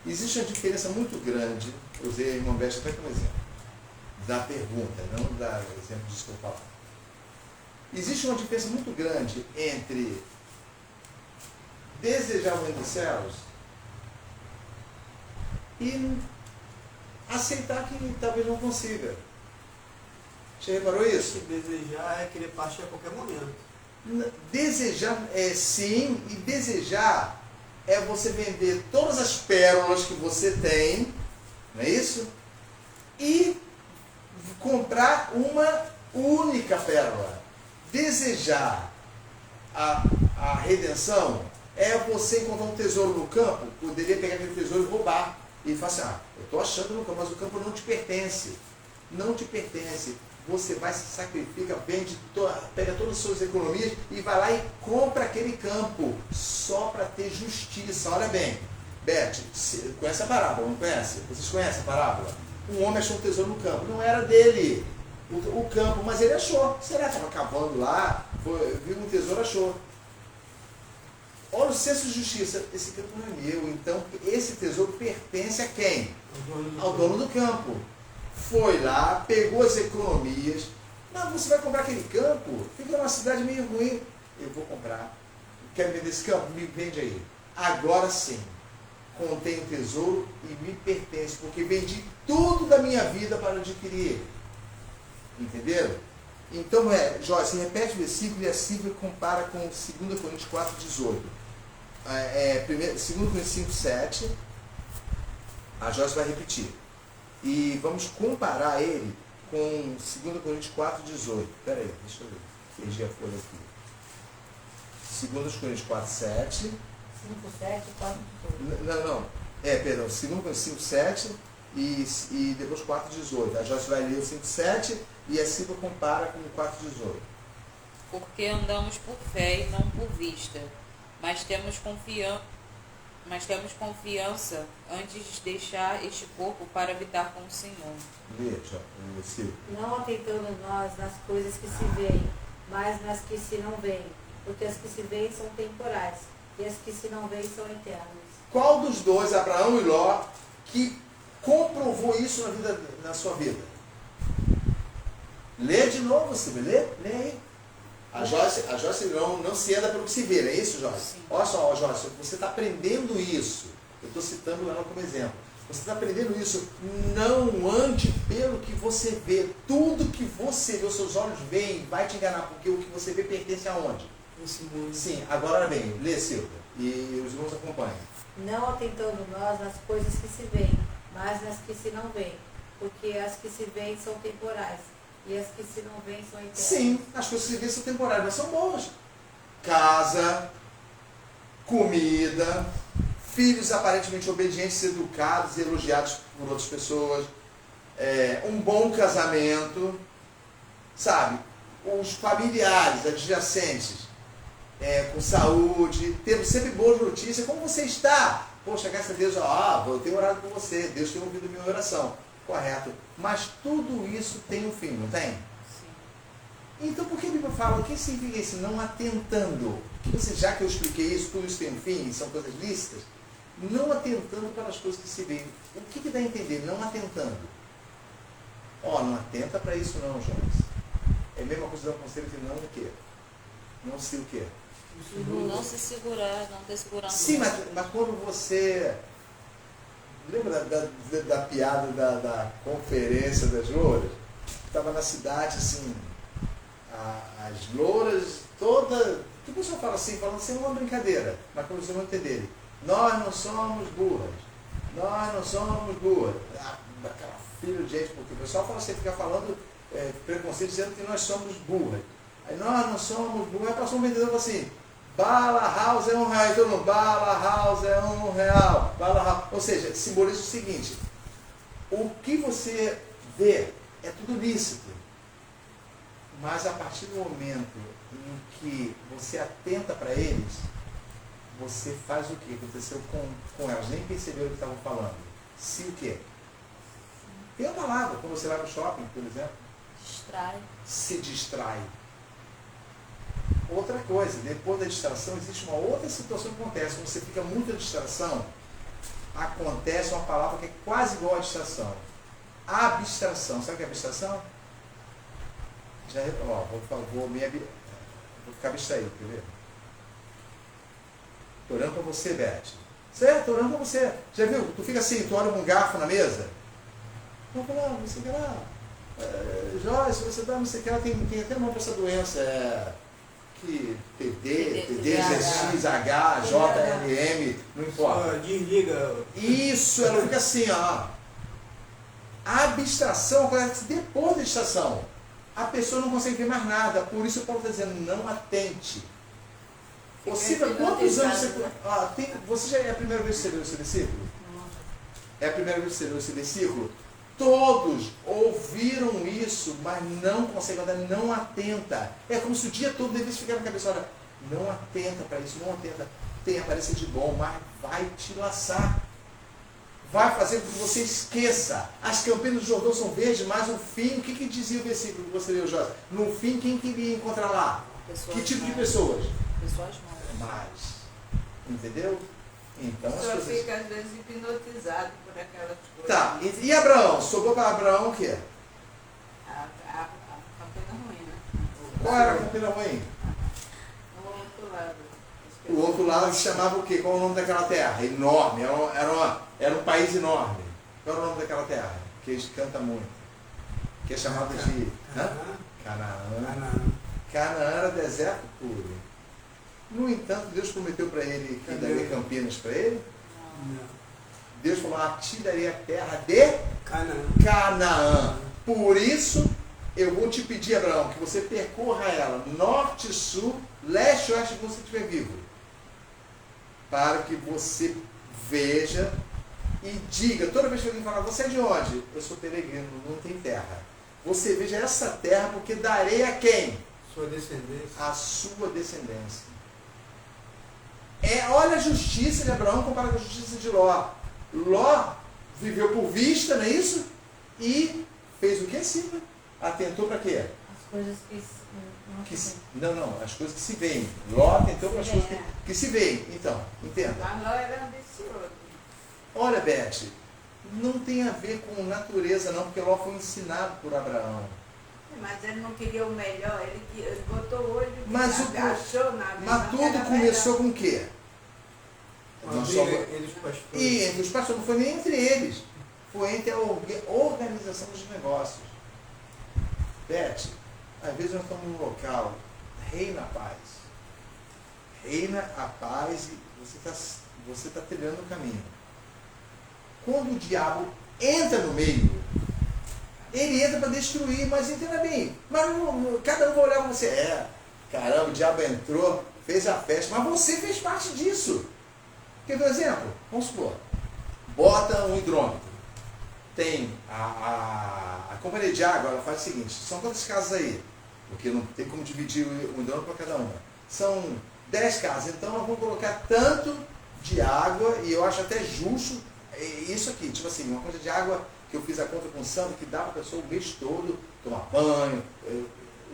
S1: Existe uma diferença muito grande, eu usei a irmã Beth até como exemplo, da pergunta, não da exemplo disso que eu falo. Existe uma diferença muito grande entre desejar o reino dos céus e aceitar que talvez não consiga. Você reparou isso?
S3: Desejar é querer partir a qualquer momento.
S1: Desejar é sim, e desejar é você vender todas as pérolas que você tem, não é isso? E comprar uma única pérola. Desejar a redenção é você encontrar um tesouro no campo, poderia pegar aquele tesouro e roubar. E falar assim, eu estou achando no campo, mas o campo não te pertence. Não te pertence. Você vai, se sacrifica, vende, pega todas as suas economias e vai lá e compra aquele campo só para ter justiça. Olha bem, Beth, conhece a parábola, não conhece? Vocês conhecem a parábola? Um homem achou um tesouro no campo, não era dele o campo, mas ele achou. Será que estava cavando lá, viu um tesouro, achou. Olha o senso de justiça, esse campo não é meu, então esse tesouro pertence a quem? Ao dono do campo. Foi lá, pegou as economias. Não, você vai comprar aquele campo? Fica numa cidade meio ruim. Eu vou comprar. Quer vender esse campo? Me vende aí. Agora sim, contém o tesouro e me pertence, porque vendi tudo da minha vida para adquirir ele. Entenderam? Então, Joyce, repete o versículo e assim compara com 2 Coríntios 4,18. 2 Coríntios 5,7. A Joyce vai repetir. E vamos comparar ele com 2 Coríntios 4,18. Espera aí, deixa eu ver. Perdi a folha aqui. 2 Coríntios 4,7.
S2: 5, 7, 4, 18.
S1: Não. Perdão. 2 Coríntios 5,7 e depois 4,18. A Joyce vai ler o 5,7 e assim compara com o 4,18.
S5: Porque andamos por fé e não por vista, mas temos confiança antes de deixar este corpo para habitar com o Senhor.
S1: Silvio.
S2: Não atentando nós nas coisas que se veem, mas nas que se não veem, porque as que se veem são temporais, e as que se não veem são eternas.
S1: Qual dos dois, Abraão e Ló, que comprovou isso na sua vida? Lê de novo, Silvio. Lê aí. A Joyce não se anda pelo que se vê, não é isso, Joyce?
S5: Sim.
S1: Olha só, Joyce, você está aprendendo isso. Eu estou citando ela como exemplo. Você está aprendendo isso. Não ande pelo que você vê. Tudo que você vê, os seus olhos veem, vai te enganar, porque o que você vê pertence aonde?
S3: Esse mundo.
S1: Sim, agora olha bem, lê, Silvia, e os irmãos acompanham.
S2: Não atentando nós nas coisas que se veem, mas nas que se não veem, porque as que se veem são temporais, e as que se não veem são eternas.
S1: Sim, as coisas que se veem são temporárias, mas são boas. Casa, comida, filhos aparentemente obedientes, educados e elogiados por outras pessoas, um bom casamento, sabe? Os familiares adjacentes, com saúde, tendo sempre boas notícias. Como você está? Poxa, graças a Deus, eu tenho orado por você, Deus tem ouvido minha oração. Correto. Mas tudo isso tem um fim, não tem?
S5: Sim.
S1: Então por que a Bíblia fala? O que significa isso? Não atentando. Já que eu expliquei isso, tudo isso tem um fim, são coisas lícitas. Não atentando para as coisas que se veem. O que dá a entender? Não atentando. Não atenta para isso não, Jones. É a mesma coisa dar um conselho que não o quê? Não se o quê?
S5: Não se segurar, não ter segurança.
S1: Sim, mas quando você... Lembra da piada da conferência das louras? Estava na cidade, assim, as louras todas... O que o pessoal fala assim? Falando assim, uma brincadeira, mas para vocês não entenderem. Nós não somos burras. Nós não somos burras. Aquela filha de gente, porque o pessoal fala assim, fica falando preconceito, dizendo que nós somos burras. Aí nós não somos burras. Aí passou um vendedor assim, Bala House é R$1. Todo mundo, Bala House é R$1. Bala House. Ou seja, simboliza o seguinte, o que você vê é tudo lícito. Mas a partir do momento em que você atenta para eles, você faz o que aconteceu com elas. Nem perceberam o que estavam falando. Se o quê? Tem a palavra, quando você vai no shopping, por exemplo.
S5: Distrai.
S1: Se distrai. Outra coisa, depois da distração, existe uma outra situação que acontece. Quando você fica muito na distração, acontece uma palavra que é quase igual à distração. Abstração. Sabe o que é abstração? Já, ó, vou ficar abstraído, quer ver? Estou olhando para você, Beth. Certo, estou olhando para você. Já viu? Tu fica assim, tu olha um garfo na mesa. Não, não sei o que lá. Joyce, você dá, não sei o que lá. Tem até nome para essa doença. Que TD, XH, JLM, não importa.
S3: Desliga.
S1: Isso, ela fica assim, ó. A abstração acontece depois da distração. A pessoa não consegue ver mais nada. Por isso o Paulo está dizendo, não atente. Você, quantos anos você... você já é a primeira vez que você leu esse versículo? É a primeira vez que você leu esse versículo? Todos ouviram isso, mas não conseguem andar, não atenta. É como se o dia todo devesse ficar na cabeça, olha, não atenta para isso, não atenta. Tem aparência de bom, mas vai te laçar. Vai fazer com que você esqueça. As campinas do Jordão são verdes, mas no fim, o que dizia o versículo que você leu, Jorge? No fim, quem queria encontrar lá?
S5: Pessoas
S1: que tipo
S5: mais.
S1: de pessoas?
S5: Pessoas mais.
S1: Mais. Entendeu? Então,
S4: A
S1: as
S4: pessoa
S1: coisas...
S4: fica às vezes hipnotizado por aquelas coisas.
S1: Tá, e Abraão? Sobrou para Abraão o quê?
S4: A campina ruim, né?
S1: Qual era a campina ruim?
S4: No outro lado.
S1: O outro lado se chamava o quê? Qual é o nome daquela terra? Enorme, era um país enorme. Qual é o nome daquela terra? Que eles cantam muito. Que é chamado de Canaã. Canaã era deserto puro. No entanto, Deus prometeu para ele que daria Campinas para ele.
S3: Não.
S1: Deus falou, a ti daria a terra de Canaã. Por isso, eu vou te pedir, Abraão, que você percorra ela, norte, sul, leste e oeste, que você estiver vivo. Para que você veja e diga, toda vez que alguém falar, você é de onde? Eu sou peregrino, não tem terra. Você veja essa terra, porque darei a quem?
S3: Sua descendência.
S1: A sua descendência. Olha a justiça de Abraão comparada com a justiça de Ló. Ló viveu por vista, não é isso? E fez o que assim? Atentou para quê?
S2: As coisas
S1: Não, as coisas que se veem. Ló atentou para as coisas que se veem. Então, entenda.
S4: Mas Ló era ambicioso.
S1: Olha, Beth, não tem a ver com natureza não, porque Ló foi ensinado por Abraão.
S4: Mas ele não queria o melhor, ele botou o olho e
S1: Mas
S4: achou na visão
S1: Mas
S4: que
S1: tudo
S4: era
S1: começou com o quê?
S3: Uma briga entre os pastores.
S1: E entre os pastores, não foi nem entre eles. Foi entre a organização dos negócios. Beth, às vezes nós estamos num local, reina a paz. Reina a paz e você está trilhando o caminho. Quando o diabo entra no meio, ele entra para destruir, mas entenda bem. Mas cada um vai olhar para você. Caramba, o diabo entrou, fez a festa, mas você fez parte disso. Quer ver um exemplo? Vamos supor, bota um hidrômetro. Tem a companhia de água, ela faz o seguinte, são quantas casas aí? Porque não tem como dividir o hidrômetro para cada uma. São 10 casas, então nós vamos colocar tanto de água, e eu acho até justo isso aqui, tipo assim, uma coisa de água que eu fiz a conta com o Sandro, que dá para a pessoa o mês todo tomar banho,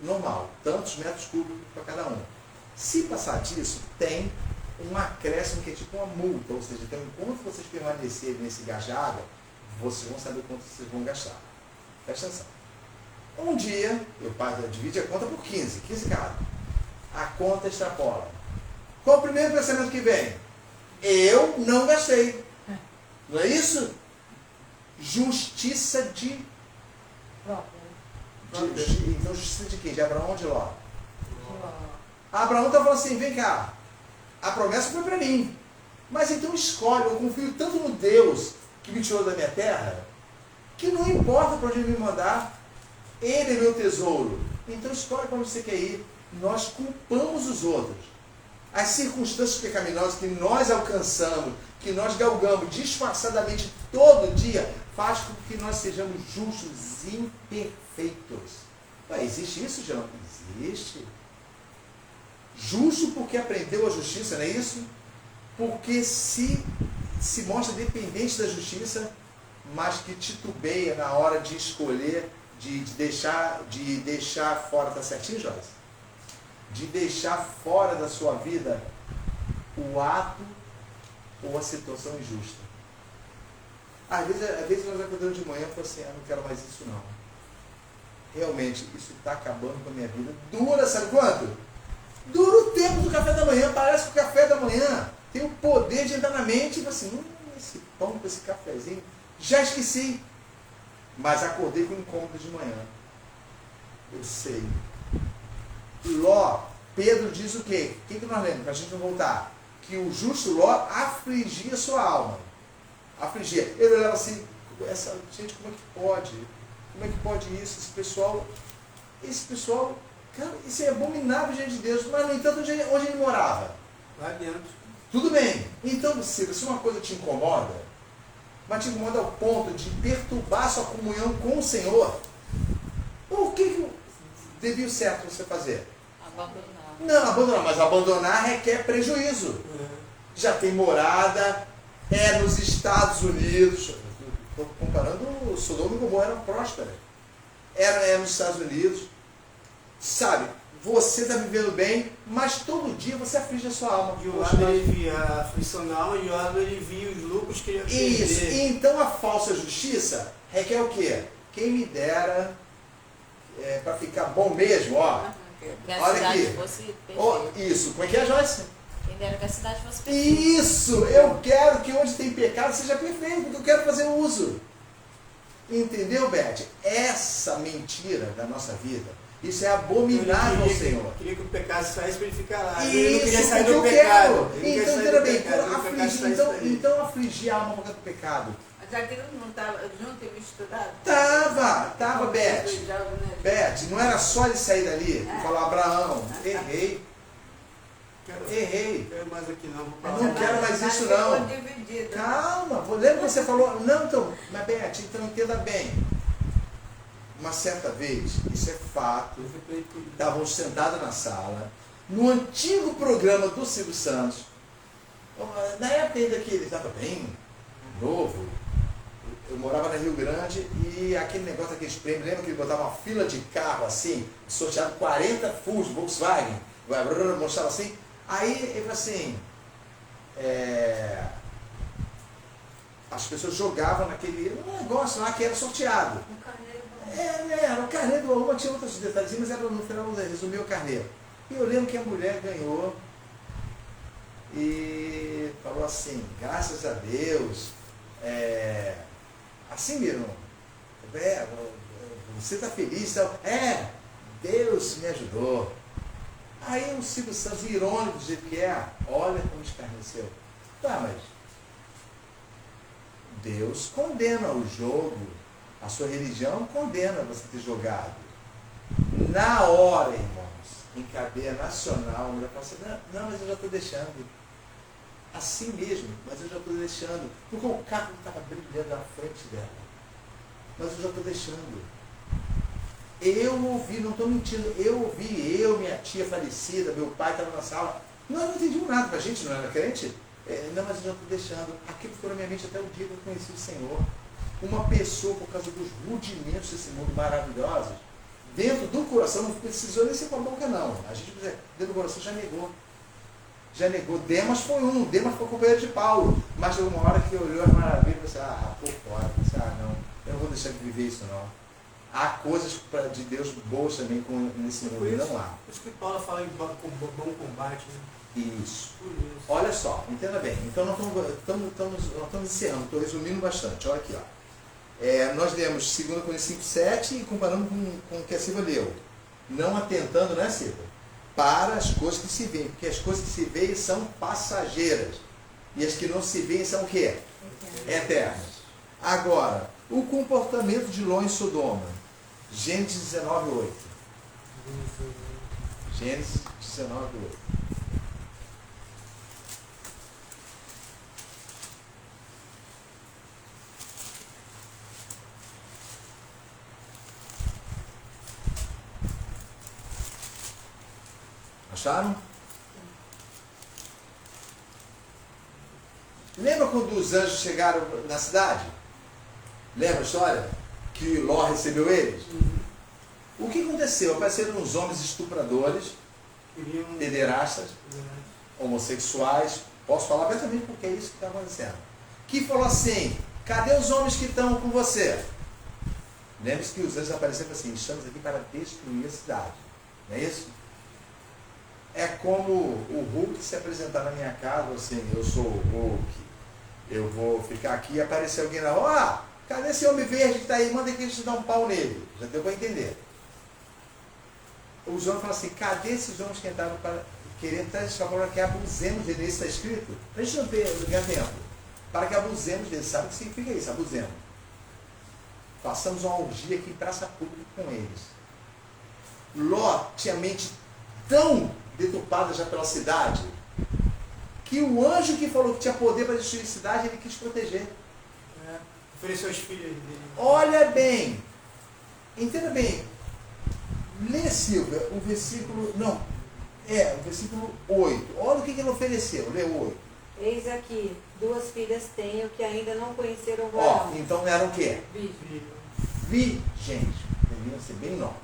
S1: normal, tantos metros cúbicos para cada um. Se passar disso, tem um acréscimo que é tipo uma multa, ou seja, então enquanto vocês permanecerem nesse gás de água, vocês vão saber quanto vocês vão gastar. Presta atenção. Um dia, eu dividi a conta por 15 casas. A conta extrapola. Qual o primeiro pensamento que vem? Eu não gastei. Não é isso? Justiça de... Então, justiça de quem? De Abraão ou de Ló? Abraão está falando assim, vem cá, a promessa foi para mim, mas então escolhe, eu confio tanto no Deus que me tirou da minha terra, que não importa para onde ele me mandar, ele é meu tesouro, então escolhe para onde você quer ir. Nós culpamos os outros. As circunstâncias pecaminosas que nós alcançamos, que nós galgamos disfarçadamente todo dia, faz com que nós sejamos justos e imperfeitos. Não, existe isso, Jean? Existe. Justo porque aprendeu a justiça, não é isso? Porque se mostra dependente da justiça, mas que titubeia na hora de escolher, de deixar fora, tá certinho, Joyce? De deixar fora da sua vida o ato ou a situação injusta. Às vezes nós acordamos de manhã e falamos assim, não quero mais isso não. Realmente, isso está acabando com a minha vida. Dura, sabe quanto? Dura o tempo do café da manhã. Parece que o café da manhã tem o poder de entrar na mente e falar assim, esse pão com esse cafezinho, já esqueci. Mas acordei com incômodo de manhã. Eu sei. Ló, Pedro diz o quê? O que nós lemos? Para a gente não voltar. Que o justo Ló afligia sua alma. Afligia. Ele olhava assim, gente, como é que pode? Como é que pode isso? Esse pessoal, cara, isso é abominável diante de Deus. Mas, no entanto, onde ele morava?
S3: Lá dentro.
S1: Tudo bem. Então, se uma coisa te incomoda, mas te incomoda ao ponto de perturbar sua comunhão com o Senhor, o que devia o certo você fazer?
S5: Abandonar.
S1: Não, abandonar. Mas abandonar requer prejuízo. Já tem morada, é nos Estados Unidos. Estou comparando, Sodoma e Gomorra eram prósperas. É nos Estados Unidos. Sabe, você está vivendo bem, mas todo dia você aflige a sua alma.
S3: De um lado ele via a aflição na alma, e de outro ele via os lucros que ele ia perder.
S1: Isso, então a falsa justiça requer o quê? Quem me dera, para ficar bom mesmo, ó.
S5: Que a
S1: Olha
S5: cidade
S1: aqui.
S5: fosse perfeita.
S1: Ó, isso, como é que é, Joyce?
S5: Quem dera que a cidade fosse perfeita.
S1: Isso, eu quero que onde tem pecado seja perfeito, porque eu quero fazer uso. Entendeu, Beth? Essa mentira da nossa vida, isso é abominável ao Senhor.
S3: Queria que o pecado saísse para ele ficar lá.
S1: Isso,
S3: Ele não queria sair
S1: porque
S3: do
S1: eu
S3: pecado.
S1: quero.
S3: Ele não
S1: Então,
S3: queria
S1: entenda
S3: sair
S1: bem,
S3: do pecado, o pecado saísse daí.
S1: então afligir a alma por causa do pecado.
S4: Mas aquilo não estava junto e misturado?
S1: Tava, Beth.
S4: Os jogos, né?
S1: Beth, não era só ele sair dali e falar, Abraão, errei.
S3: Quero mais aqui não. Vou
S1: Eu
S3: pra
S1: não
S3: lá.
S1: quero mais isso
S4: Ficou
S1: não.
S4: dividido.
S1: Calma, lembra que você falou, não, então, mas Beth, então entenda bem. Uma certa vez, isso é fato, estavam sentados na sala, no antigo programa do Silvio Santos, na época ainda que ele estava bem novo, eu morava no Rio Grande e aquele negócio, aqueles prêmios, lembra que ele botava uma fila de carro assim, sorteado 40 Fusca, Volkswagen, mostrava assim, aí ele falou assim, as pessoas jogavam naquele negócio lá que era sorteado.
S2: Um carneiro bom.
S1: Era o carneiro do Alma, tinha outros detalhes, mas era no final resumiu o carneiro. E eu lembro que a mulher ganhou e falou assim, graças a Deus, assim mesmo, você está feliz? Deus me ajudou. Aí o Silvio Santos, irônico do jeito que é, olha como escarneceu. Tá, mas Deus condena o jogo, a sua religião condena você ter jogado. Na hora, irmãos, em cadeia nacional, a mulher fala assim, não, mas eu já estou deixando. Assim mesmo, mas eu já estou deixando. Porque o carro estava brilhando na frente dela. Mas eu já estou deixando. Eu ouvi, não estou mentindo, minha tia falecida, meu pai estava na sala. Nós não entendíamos nada, para a gente não era crente. Não, mas eu já estou deixando. Aquilo ficou na minha mente até o dia que eu conheci o Senhor. Uma pessoa, por causa dos rudimentos desse mundo maravilhosos, dentro do coração, não precisou nem ser com a boca não. A gente, dentro do coração, já negou. Demas foi companheiro de Paulo. Mas chegou uma hora que olhou as maravilhas e falou assim, por fora. Não, eu não vou deixar de viver isso não. Há coisas de Deus boas também nesse mundo, não há.
S3: Por isso que Paulo fala em bom combate, né?
S1: Isso. Olha só, entenda bem. Então nós estamos encerrando, estou resumindo bastante. Olha aqui, ó. Nós lemos 2 Coríntios 5:7 e comparamos com o que a Silvia leu. Não atentando, né, Silvia? Para as coisas que se veem, porque as coisas que se veem são passageiras. E as que não se veem são o quê? Eternas. Agora, o comportamento de Ló em Sodoma. Gênesis 19:8. Gênesis 19:8. Acharam? Lembra quando os anjos chegaram na cidade? Lembra a história? Que Ló recebeu eles? O que aconteceu? Apareceram uns homens estupradores, pederastas, homossexuais. Posso falar abertamente porque é isso que está acontecendo. Que falou assim: cadê os homens que estão com você? Lembre-se que os anjos apareceram assim: estamos aqui para destruir a cidade. Não é isso? É como o Hulk se apresentar na minha casa, assim: eu sou o Hulk, eu vou ficar aqui e aparecer alguém lá: ó, cadê esse homem verde que está aí? Manda aqui a gente dar um pau nele. Já deu para entender. Os homens falam assim: cadê esses homens que entraram para querer estar para que abusemos dele? Isso está escrito? A gente não ganha tempo. Para que abusemos dele. Sabe o que significa isso? Abusemos. Façamos uma orgia aqui em praça pública com eles. Ló tinha a mente tão deturpada já pela cidade que o anjo que falou que tinha poder para destruir a cidade, ele quis proteger.
S3: Ofereceu as filhas dele.
S1: Olha bem, entenda bem. Lê, Silvia, o versículo. Não, o versículo 8. Olha o que ele ofereceu. Lê o 8.
S2: Eis aqui, 2 filhas tenho que ainda não conheceram o
S1: Ó,
S2: varão.
S1: então eram o quê?
S2: Virgens.
S1: Deviam ser bem novas.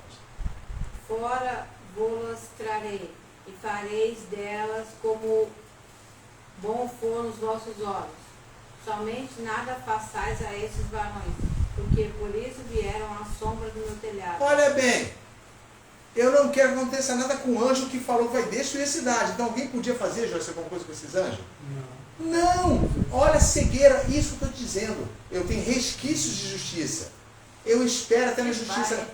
S2: Fora vou-las trarei, e fareis delas como bom for nos vossos olhos. Somente nada façais a esses varões, porque por isso vieram à sombra do meu telhado.
S1: Olha bem, eu não quero que aconteça nada com o anjo que falou que vai destruir a cidade. Então alguém podia fazer, Joyce, alguma coisa com esses anjos? Não! Olha a cegueira, isso que eu estou dizendo. Eu tenho resquícios de justiça. Eu espero até na justiça.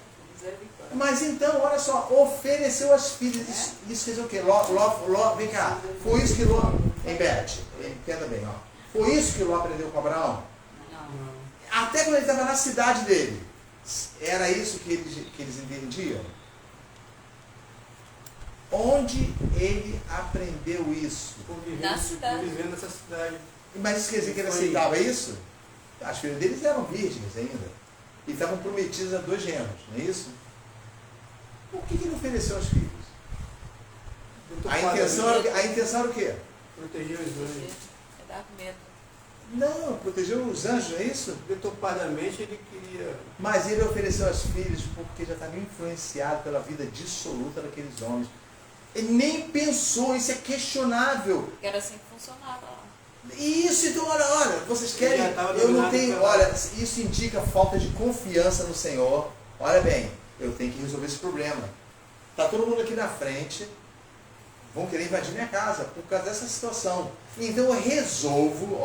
S1: Mas então, olha só, ofereceu as filhas. Isso quer dizer o quê? Ló, vem cá. Foi isso que Ló. Em Beth, entenda bem, ó. Foi isso que Ló aprendeu com Abraão?
S5: Não.
S1: Até quando ele estava na cidade dele. Era isso que eles entendiam? Onde ele aprendeu isso?
S5: Na cidade.
S3: Vivendo nessa cidade.
S1: Mas isso quer dizer que ele aceitava isso? As filhas deles eram virgens ainda. E estavam prometidas a 2 genros, não é isso? Por que ele ofereceu aos filhos? A intenção era o quê?
S3: Proteger os anjos.
S5: É dar medo.
S1: Não, protegeu os anjos, não é isso?
S3: Deturpadamente ele queria.
S1: Mas ele ofereceu aos filhos porque já estava influenciado pela vida dissoluta daqueles homens. Ele nem pensou, isso é questionável.
S5: Porque era assim que funcionava lá.
S1: Isso, então, olha, vocês querem.
S3: Já estava
S1: Eu não
S3: dominado
S1: tenho.
S3: pela-
S1: Olha, isso indica falta de confiança no Senhor. Olha bem, eu tenho que resolver esse problema. Está todo mundo aqui na frente, vão querer invadir minha casa por causa dessa situação. Então eu resolvo,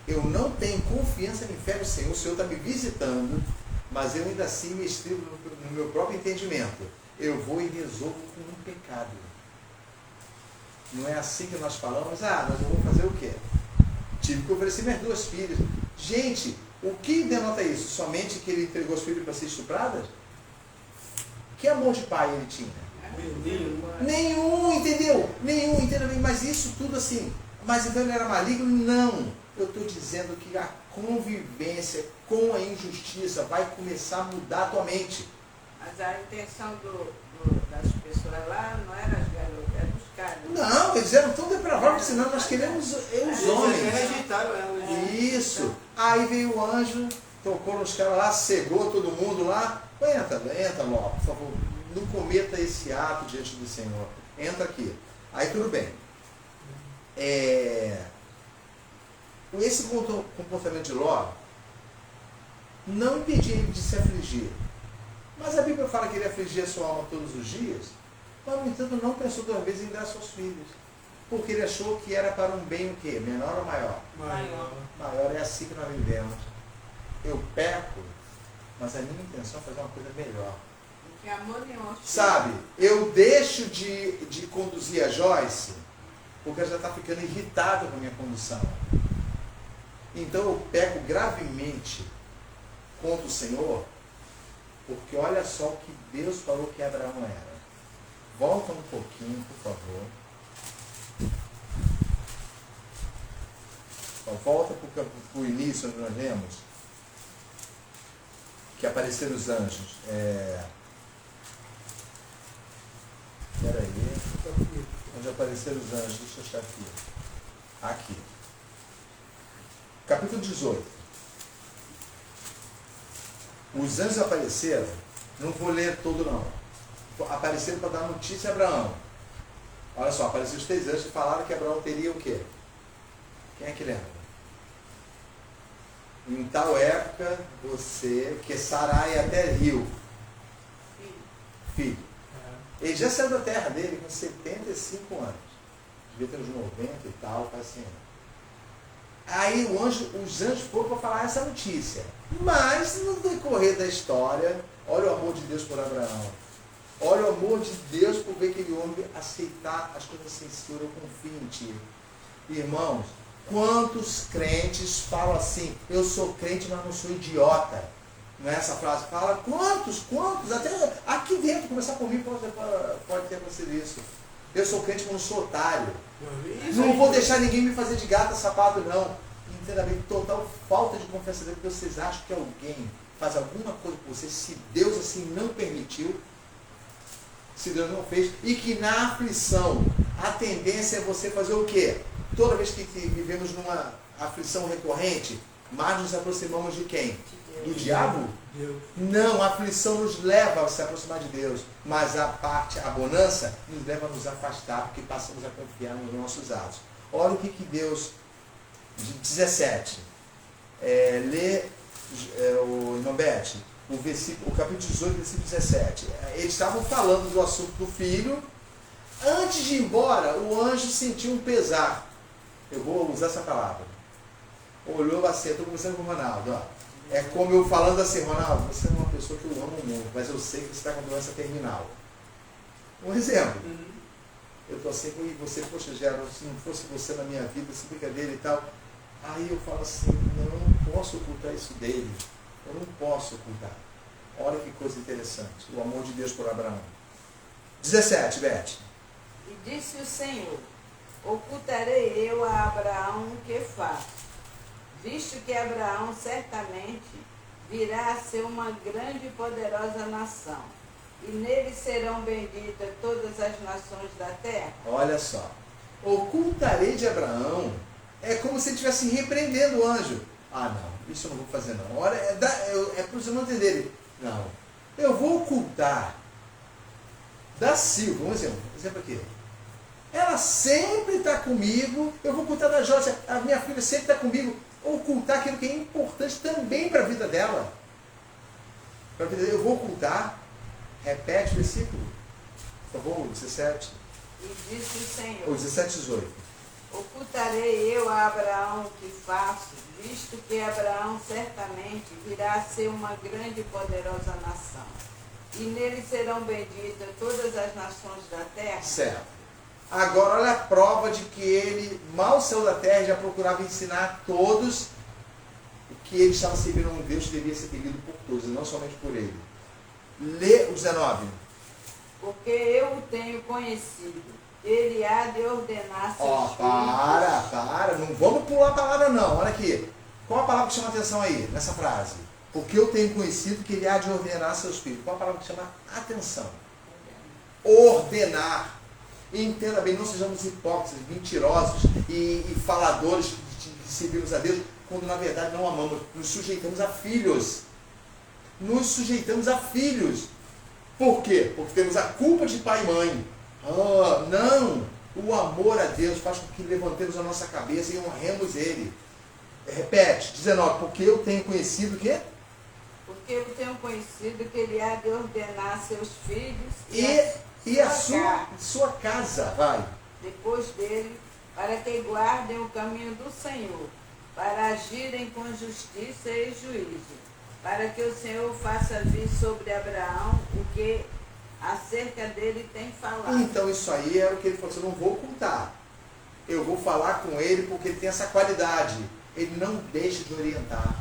S1: eu não tenho confiança nem fé no Senhor, o Senhor está me visitando, mas eu ainda assim me estribo no meu próprio entendimento. Eu vou e resolvo com um pecado. Não é assim que nós falamos, mas eu vou fazer o quê? Tive que oferecer minhas 2 filhas. Gente, o que denota isso? Somente que ele entregou as filhas para ser estupradas? Que amor de pai ele tinha? Nenhum, entendeu? Nenhum, entendeu bem? Mas isso tudo assim. Mas então ele era maligno? Não. Eu estou dizendo que a convivência com a injustiça vai começar a mudar a tua mente.
S4: Mas a intenção das pessoas lá não era as garotas, eram os caras.
S1: Não, eles eram tão depravados, senão nós queremos os homens.
S3: Rejeitaram ela.
S1: Isso. Aí veio o anjo, tocou nos caras lá, cegou todo mundo lá. Entra, Ló, por favor. Não cometa esse ato diante do Senhor. Entra aqui. Aí tudo bem. Esse comportamento de Ló não impedia ele de se afligir. Mas a Bíblia fala que ele afligia a sua alma todos os dias. Mas, no entanto, não pensou 2 vezes em dar seus filhos. Porque ele achou que era para um bem o quê? Menor ou maior?
S3: Maior.
S1: Maior. É assim que nós vivemos. Eu peco, mas a minha intenção é fazer uma coisa melhor.
S4: Não tinha amor nenhum.
S1: Sabe, eu deixo de conduzir a Joyce porque ela já está ficando irritada com a minha condução. Então eu peco gravemente contra o Senhor, porque olha só o que Deus falou que Abraão era. Volta um pouquinho, por favor. Volta para o início onde nós lemos que apareceram os anjos. Espera aí. apareceram os anjos. Deixa eu achar aqui. Aqui. Capítulo 18. Os anjos apareceram, não vou ler todo não. Apareceram para dar notícia a Abraão. Olha só, apareceram os 3 anjos e falaram que Abraão teria o quê? Quem é que lembra? Em tal época, que Sarai até riu. Filho. Ele já saiu da terra dele com 75 anos. Devia ter uns 90 e tal, assim. Aí os anjos foram para falar essa notícia. Mas, no decorrer da história, olha o amor de Deus por Abraão. Olha o amor de Deus por ver aquele homem aceitar as coisas assim, Senhor, eu confio em Ti. Irmãos, quantos crentes falam assim, eu sou crente, mas não sou idiota? Não é essa frase? Fala, quantos? Até aqui dentro, começar por mim, pode ter acontecido isso. Eu sou crente, mas não sou otário. Não vou deixar ninguém me fazer de gata sapato, não. Entenda bem, total falta de confiança em Deus, porque vocês acham que alguém faz alguma coisa por vocês, se Deus assim não permitiu, se Deus não fez, e que na aflição a tendência é você fazer o quê? Toda vez que vivemos numa aflição recorrente, mais nos aproximamos de quem? Do diabo?
S3: Deus.
S1: Não, a aflição nos leva a se aproximar de Deus, mas a bonança nos leva a nos afastar, porque passamos a confiar nos nossos atos. Olha o que Deus, 17, lê o Nombete, o capítulo 18, versículo 17. Eles estavam falando do assunto do filho. Antes de ir embora, o anjo sentiu um pesar. Eu vou usar essa palavra. Olhou assim, estou conversando com o Ronaldo. Ó. É como eu falando assim, Ronaldo, você é uma pessoa que eu amo muito, mas eu sei que você está com doença terminal. Um exemplo. Eu estou assim, e você, poxa, Geraldo, se não fosse você na minha vida, essa brincadeira e tal. Aí eu falo assim, não posso ocultar isso dele. Eu não posso ocultar. Olha que coisa interessante. O amor de Deus por Abraão. 17, Beth.
S4: E disse o Senhor, ocultarei eu a Abraão o que faço, visto que Abraão certamente virá a ser uma grande e poderosa nação, e nele serão benditas todas as nações da terra.
S1: Olha só. Ocultarei de Abraão. É como se ele estivesse repreendendo o anjo. Ah, não, isso eu não vou fazer não. Olha, é para os irmãos entenderem. Não, eu vou ocultar da Silva, um exemplo aqui. Ela sempre está comigo, eu vou ocultar da Jócia, a minha filha sempre está comigo. Ocultar aquilo que é importante também para a vida dela. Eu vou ocultar, repete o versículo, por favor, 17.
S4: E disse o Senhor,
S1: Ou 17, 18.
S4: ocultarei eu a Abraão o que faço, visto que Abraão certamente virá a ser uma grande e poderosa nação, e nele serão benditas todas as nações da terra.
S1: Certo. Agora olha a prova de que ele mal saiu da terra e já procurava ensinar a todos que ele estava servindo a um Deus que devia ser temido por todos, e não somente por ele. Lê o 19.
S4: Porque eu o tenho conhecido, ele há de ordenar seus filhos.
S1: Para, não vamos pular a palavra não, olha aqui. Qual a palavra que chama atenção aí, nessa frase? Porque eu tenho conhecido que ele há de ordenar seus filhos. Qual a palavra que chama atenção? Ordenar. E entenda bem, não sejamos hipócritas, mentirosos e faladores que servimos a Deus, quando na verdade não amamos. Nos sujeitamos a filhos. Nos sujeitamos a filhos. Por quê? Porque temos a culpa de pai e mãe. Não! O amor a Deus faz com que levantemos a nossa cabeça e honremos Ele. Repete, 19. Porque eu tenho conhecido o quê?
S4: Porque eu tenho conhecido que ele há de ordenar seus filhos
S1: E a sua casa, vai.
S4: depois dele, para que guardem o caminho do Senhor, para agirem com justiça e juízo, para que o Senhor faça vir sobre Abraão o que acerca dele tem falado.
S1: Então isso aí era o que ele falou, eu não vou ocultar. Eu vou falar com ele porque ele tem essa qualidade. Ele não deixa de orientar.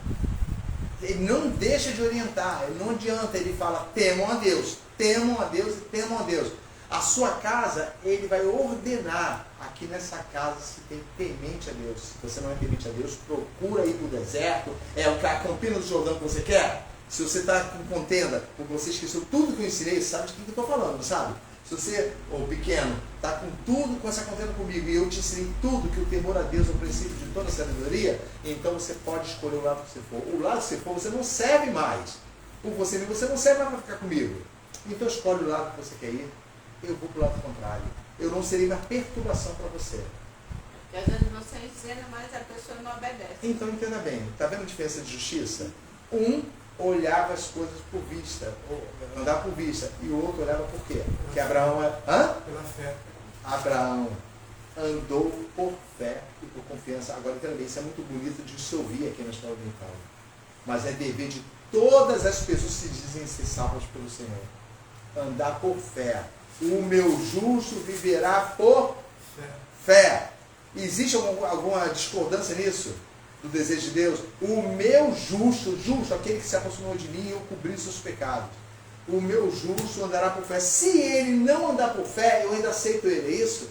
S1: Ele não deixa de orientar. Ele não adianta, ele fala, temam a Deus e temam a Deus. A sua casa, ele vai ordenar. Aqui nessa casa se tem temente a Deus. Se você não é temente a Deus, procura ir para o deserto. É a Campina do Jordão que você quer? Se você está com contenda, porque você esqueceu tudo que eu ensinei, sabe de quem que eu estou falando, sabe? Se você, ô pequeno, está com tudo com essa contenda comigo e eu te ensinei tudo que o temor a Deus é o princípio de toda a sabedoria, então você pode escolher o lado que você for. O lado que você for, você não serve mais. Por você mesmo, você não serve mais para ficar comigo. Então escolhe o lado que você quer ir. Eu vou para o lado contrário. Eu não serei mais perturbação para você.
S4: Porque às vezes você ensina, mas a pessoa não obedece.
S1: Então entenda bem, está vendo a diferença de justiça? Um olhava as coisas por vista, andava por vista, e o outro olhava por quê? Porque Abraão é. Hã?
S3: Pela fé.
S1: Abraão andou por fé e por confiança. Agora entenda bem, isso é muito bonito de se ouvir aqui na escola dominical. Mas é dever de todas as pessoas que se dizem ser salvas pelo Senhor. Andar por fé. O meu justo viverá por fé. Existe alguma discordância nisso? Do desejo de Deus? O meu justo, aquele que se aproximou de mim, eu cobri seus pecados. O meu justo andará por fé. Se ele não andar por fé, eu ainda aceito ele. É isso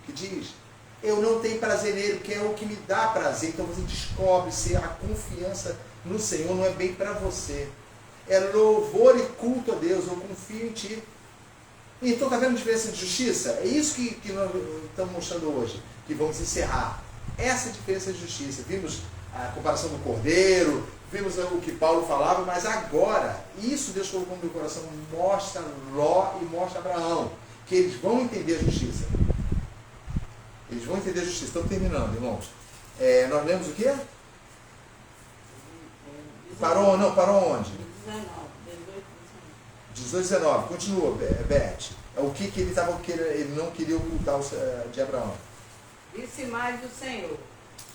S1: que diz? Eu não tenho prazer nele, porque é o que me dá prazer. Então você descobre se a confiança no Senhor não é bem para você. É louvor e culto a Deus. Eu confio em ti. Então está vendo a diferença de justiça? É isso que nós estamos mostrando hoje, que vamos encerrar. Essa é a diferença de justiça. Vimos a comparação do cordeiro, vimos o que Paulo falava, mas agora, isso Deus colocou no meu coração, mostra Ló e mostra Abraão, que eles vão entender a justiça. Eles vão entender a justiça. Estamos terminando, irmãos. Nós lemos o quê? Parou onde? 18, 19. Continua, Beth. O que ele não queria ocultar de Abraão?
S4: Disse mais o Senhor: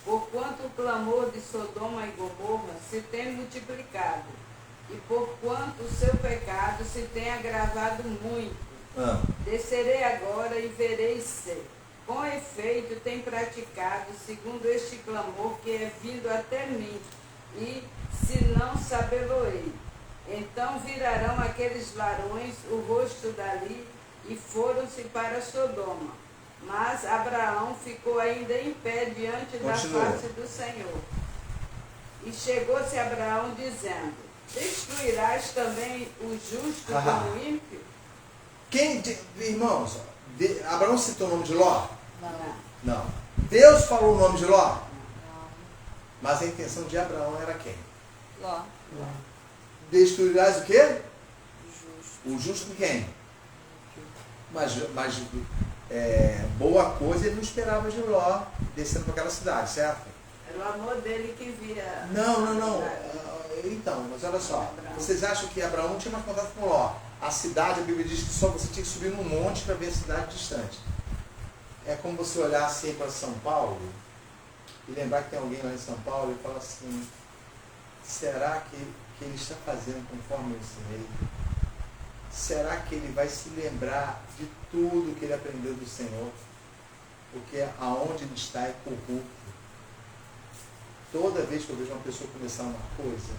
S4: porquanto o clamor de Sodoma e Gomorra se tem multiplicado, e porquanto o seu pecado se tem agravado muito, descerei agora e verei se, com efeito, tem praticado segundo este clamor que é vindo até mim, e se não sabê-lo-ei. Então virarão aqueles varões o rosto dali e foram-se para Sodoma. Mas Abraão ficou ainda em pé diante da face do Senhor. E chegou-se Abraão dizendo: destruirás também o justo como o ímpio?
S1: Irmãos, Abraão citou o nome de Ló?
S4: Não.
S1: Deus falou o nome de Ló? Não. Mas a intenção de Abraão era quem?
S5: Ló.
S1: Destruirás o quê? O justo de quem? Mas boa coisa ele não esperava de Ló descendo para aquela cidade, certo?
S4: Era o amor dele que via.
S1: Não. Então, mas olha só. Vocês acham que Abraão não tinha mais contato com Ló? A cidade, a Bíblia diz que só você tinha que subir num monte para ver a cidade distante. É como você olhar assim para São Paulo e lembrar que tem alguém lá em São Paulo e falar assim: será que ele está fazendo conforme eu ensinei? Será que ele vai se lembrar de tudo que ele aprendeu do Senhor? Porque aonde ele está é corrupto. Toda vez que eu vejo uma pessoa começar uma coisa,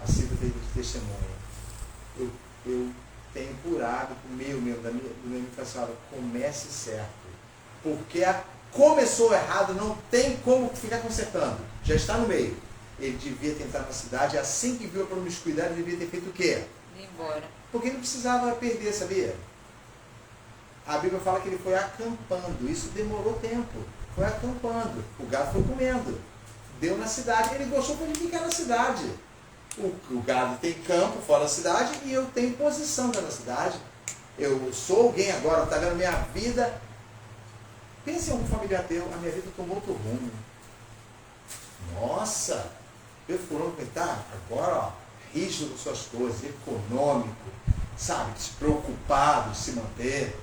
S1: assim eu tenho de testemunha. Eu tenho por hábito, do meu aniversário, comece certo. Porque começou errado, não tem como ficar consertando. Já está no meio. Ele devia tentar na cidade, assim que viu a promiscuidade, ele devia ter feito o quê?
S5: Ir embora.
S1: Porque não precisava perder, sabia? A Bíblia fala que ele foi acampando, isso demorou tempo. Foi acampando, o gado foi comendo. Deu na cidade, ele gostou de ficar na cidade. O gado tem campo fora da cidade e eu tenho posição dentro da cidade. Eu sou alguém agora, está vendo minha vida. Pense em algum familiar teu, a minha vida tomou outro rumo. Nossa, eu fulano que está agora, ó, rígido com suas coisas, econômico, sabe, despreocupado de se manter.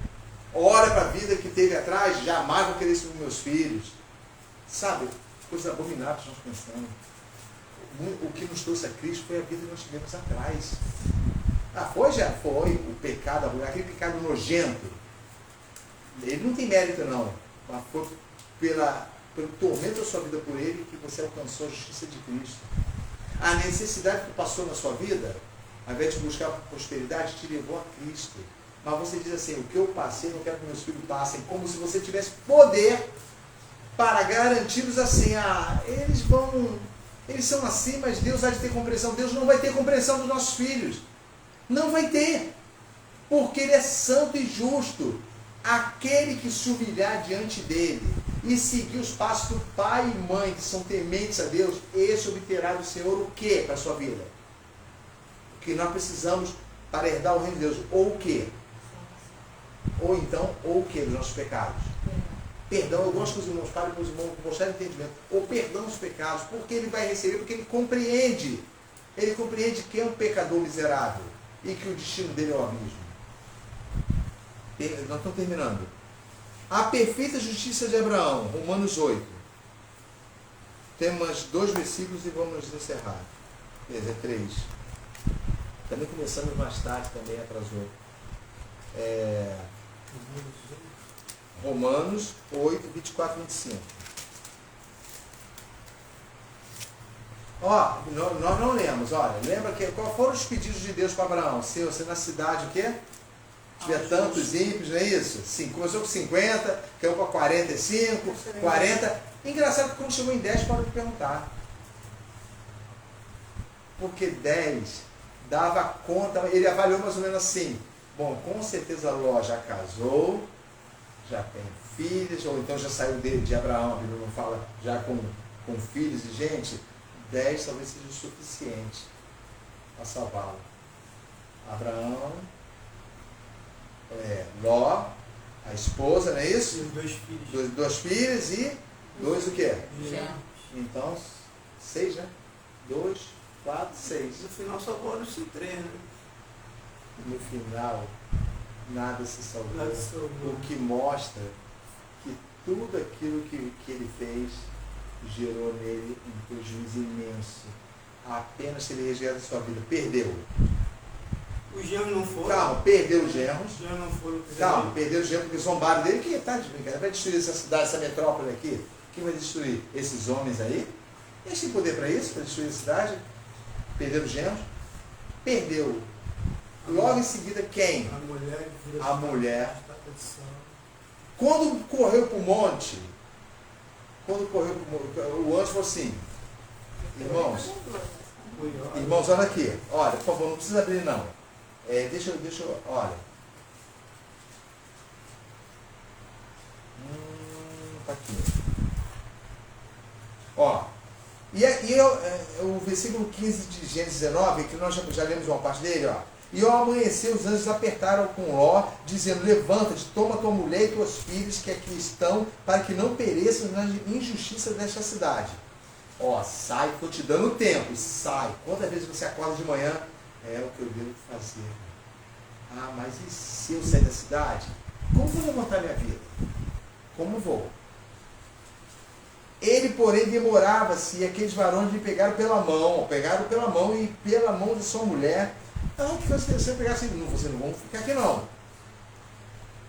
S1: Olha para a vida que teve atrás, jamais vou querer isso com meus filhos. Sabe, coisas abomináveis nós pensamos. O que nos trouxe a Cristo foi a vida que nós tivemos atrás. Já foi o pecado, aquele pecado nojento. Ele não tem mérito não, mas foi pelo tormento da sua vida por ele que você alcançou a justiça de Cristo. A necessidade que passou na sua vida, ao invés de buscar prosperidade, te levou a Cristo. Mas você diz assim: o que eu passei, não quero que meus filhos passem, como se você tivesse poder para garantir-los assim: eles são assim, mas Deus há de ter compreensão. Deus não vai ter compreensão dos nossos filhos. Não vai ter. porque ele é santo e justo. Aquele que se humilhar diante dele e seguir os passos do pai e mãe, que são tementes a Deus, esse obterá do Senhor o que para a sua vida? O que nós precisamos para herdar o reino de Deus? Ou o que? Ou então, ou o que dos nossos pecados? Perdão, eu gosto que os irmãos falem para os irmãos com bastante entendimento. Ou perdão dos pecados, porque ele vai receber, porque ele compreende. Ele compreende que é um pecador miserável e que o destino dele é o abismo. Nós estamos terminando. A perfeita justiça de Abraão, Romanos 8. Temos 2 versículos e vamos encerrar. Quer dizer, 3. Também começamos mais tarde, também atrasou. Romanos 8, 24 e 25. Ó, nós não lemos, olha, lembra que qual foram os pedidos de Deus para Abraão? Se você na cidade o quê? Tiver tantos ímpios, não é isso? Começou com 50, caiu para 45, 40. Engraçado que quando chegou em 10, pode me perguntar. Porque 10 dava conta, ele avaliou mais ou menos assim. Bom, com certeza Ló já casou, já tem filhos, ou então já saiu de Abraão, a Bíblia não fala, já com filhos e gente. 10 talvez seja o suficiente para salvá-lo. Abraão, Ló, a esposa, não é isso?
S3: E os 2 filhos.
S1: 2 filhos e 2 o quê?
S3: Genros.
S1: Então, 6, né? 2, 4, 6.
S3: No final salvaram-se 3, né?
S1: No final, nada se salvou.
S3: Nada se salvou.
S1: O que mostra que tudo aquilo que ele fez gerou nele um prejuízo imenso. Apenas se ele resgata a sua vida. Perdeu.
S3: Os genros não foram.
S1: Calma, perdeu os genros.
S3: Os genros não foram.
S1: Calma, perdeu os genros porque zombaram dele. Quem está de brincadeira? Vai destruir essa cidade, essa metrópole aqui? Quem vai destruir? Esses homens aí? Eles têm poder para isso, para destruir a cidade? Perderam os genros? Perdeu. Logo em seguida, quem?
S3: A mulher.
S1: A mulher. Quando correu para o monte, o anjo falou assim: irmãos, olha aqui, olha, por favor, não precisa abrir não. Deixa eu, olha. Tá aqui. Ó, o versículo 15 de Gênesis 19, que nós já lemos uma parte dele, ó. E ao amanhecer, os anjos apertaram com Ló, dizendo: levanta-te, toma tua mulher e tuas filhas que aqui estão, para que não pereçam na injustiça desta cidade. Ó, sai, estou te dando tempo, sai. Quantas vezes você acorda de manhã? É o que eu devo fazer. Ah, mas e se eu sair da cidade? Como vou levantar minha vida? Como vou? Ele, porém, demorava-se, e aqueles varões lhe pegaram pela mão e pela mão de sua mulher. Não, que você pegasse, vocês não vão ficar aqui não.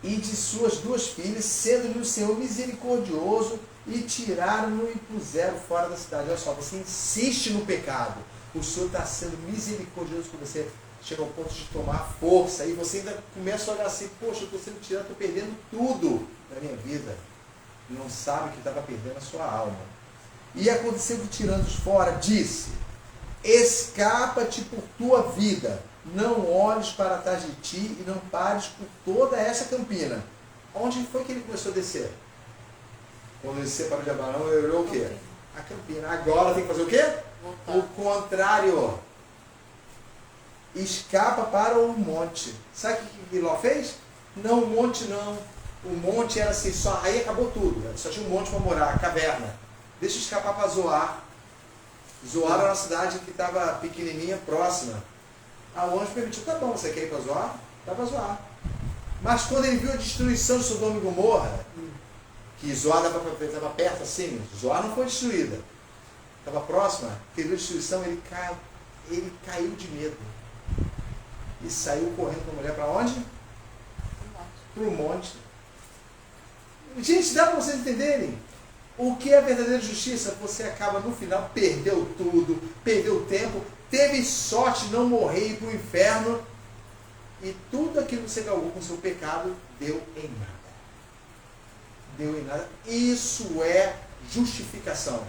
S1: E de suas 2 filhas, sendo-lhe o Senhor misericordioso, e tiraram-no e puseram fora da cidade. Olha só, você insiste no pecado. O Senhor está sendo misericordioso com você. Chega ao ponto de tomar força. E você ainda começa a olhar assim: poxa, eu estou sendo tirado, estou perdendo tudo da minha vida. Não sabe que estava perdendo a sua alma. E aconteceu que, tirando-os fora, disse: escapa-te por tua vida. Não olhes para trás de ti e não pares por toda essa campina. Onde foi que ele começou a descer? Quando ele se separou de Abraão, ele olhou o quê? A campina. Agora tem que fazer o quê? Voltar. O contrário. Escapa para o monte. Sabe o que Ló fez? Não, o monte não. O monte era assim, só, aí acabou tudo. Só tinha um monte para morar, a caverna. Deixa eu escapar para Zoar. Zoar era uma cidade que estava pequenininha, próxima. O anjo permitiu: tá bom, você quer ir para Zoar? Dá para Zoar. Mas quando ele viu a destruição de Sodoma e Gomorra, que Zoar estava perto assim, Zoar não foi destruída, estava próxima, ele viu a destruição, ele caiu de medo. E saiu correndo com a mulher para onde? Para o monte. Gente, dá para vocês entenderem? O que é verdadeira justiça? Você acaba no final, perdeu tudo, perdeu tempo, teve sorte de não morrer e ir para o inferno, e tudo aquilo que você galgou com o seu pecado deu em nada. Deu em nada. Isso é justificação.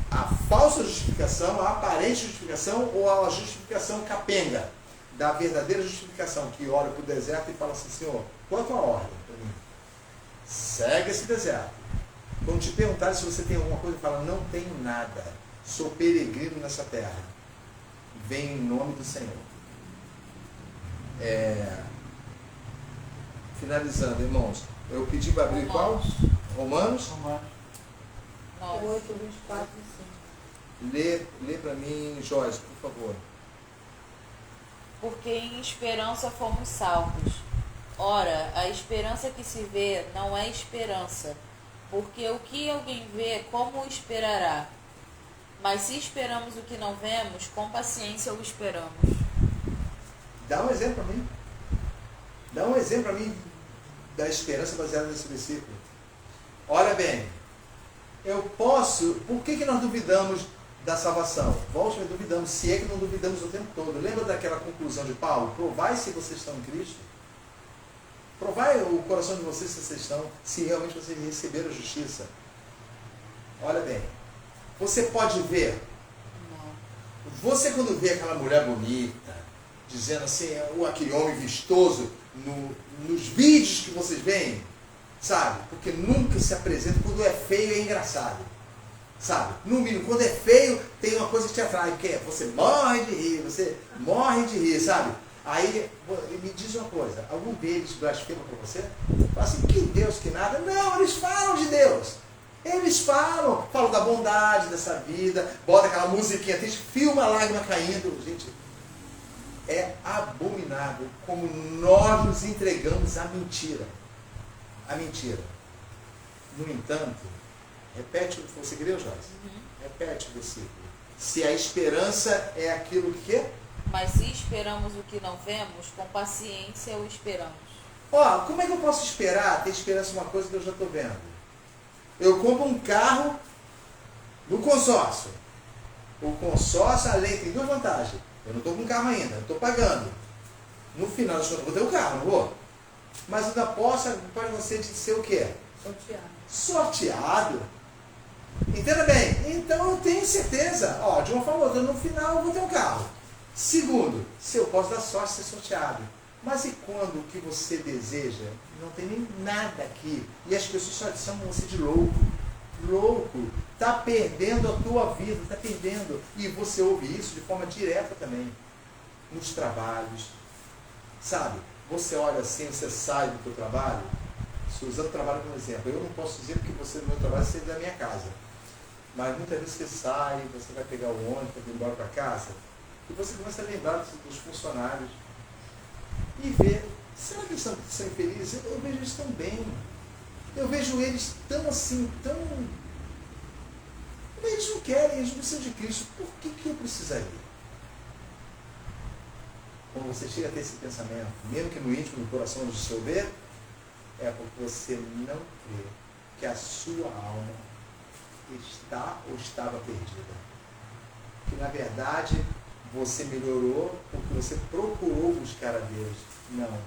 S1: A falsa justificação, a aparente justificação ou a justificação capenga da verdadeira justificação, que olha para o deserto e fala assim, Senhor, qual a tua ordem para mim? Segue esse deserto. Quando te perguntarem se você tem alguma coisa, fala, não tenho nada, sou peregrino nessa terra. Vem em nome do Senhor. Finalizando, irmãos, eu pedi para abrir qual? Romanos?
S2: 8, 24 e 5.
S1: Lê para mim, Joyce, por favor.
S5: Porque em esperança fomos salvos. Ora, a esperança que se vê não é esperança, porque o que alguém vê, como o esperará? Mas se esperamos o que não vemos, com paciência o esperamos.
S1: Dá um exemplo para mim. Dá um exemplo para mim da esperança baseada nesse versículo. Olha bem, eu posso... Por que nós duvidamos da salvação? Volte, duvidamos, se é que não duvidamos o tempo todo. Lembra daquela conclusão de Paulo? Provai se vocês estão em Cristo. Provai o coração de vocês se vocês estão, se realmente vocês receberam a justiça. Olha bem, você pode ver, você quando vê aquela mulher bonita, dizendo assim, aquele homem vistoso, nos vídeos que vocês veem, sabe? Porque nunca se apresenta, quando é feio é engraçado. Sabe? No mínimo, quando é feio, tem uma coisa que te atrai, que é você morre de rir, sabe? Aí, me diz uma coisa, algum deles blasfema para você? Fala assim, que Deus, que nada? Não, eles falam de Deus. Eles falam da bondade dessa vida, bota aquela musiquinha triste, filma a lágrima caindo. Gente, é abominável como nós nos entregamos à mentira. A mentira. No entanto, repete, você queria, Joyce? Repete o versículo. Se a esperança é aquilo que...
S5: Mas se esperamos o que não vemos, com paciência o esperamos.
S1: Como é que eu posso esperar? Ter esperança em uma coisa que eu já estou vendo. Eu compro um carro no consórcio. O consórcio, a lei tem duas vantagens. Eu não estou com o carro ainda, eu estou pagando. No final das contas, eu vou ter o carro, não vou? Mas ainda pode você ser o quê? Sorteado. Entenda bem. Então eu tenho certeza, de uma forma ou outra, no final eu vou ter um carro. Segundo, se eu posso dar sorte de ser sorteado. Mas e quando o que você deseja não tem nem nada aqui? E as pessoas só chamam você de louco. Louco. Está perdendo a tua vida, está perdendo. E você ouve isso de forma direta também. Nos trabalhos. Sabe? Você olha assim, você sai do teu trabalho. Usando o trabalho como exemplo. Eu não posso dizer porque você no meu trabalho você é da minha casa. Mas muitas vezes você sai, você vai pegar o ônibus, vai ir embora para casa. E você começa a lembrar dos funcionários. E ver, será que eles são infelizes? Eu vejo eles tão bem. Eu vejo eles tão assim, tão... Eles não querem, eles não precisam de Cristo. Por que eu precisaria? Quando você chega a ter esse pensamento, mesmo que no íntimo do coração do seu ver, é porque você não crê que a sua alma está ou estava perdida. Que na verdade você melhorou porque você procurou buscar a Deus. Não.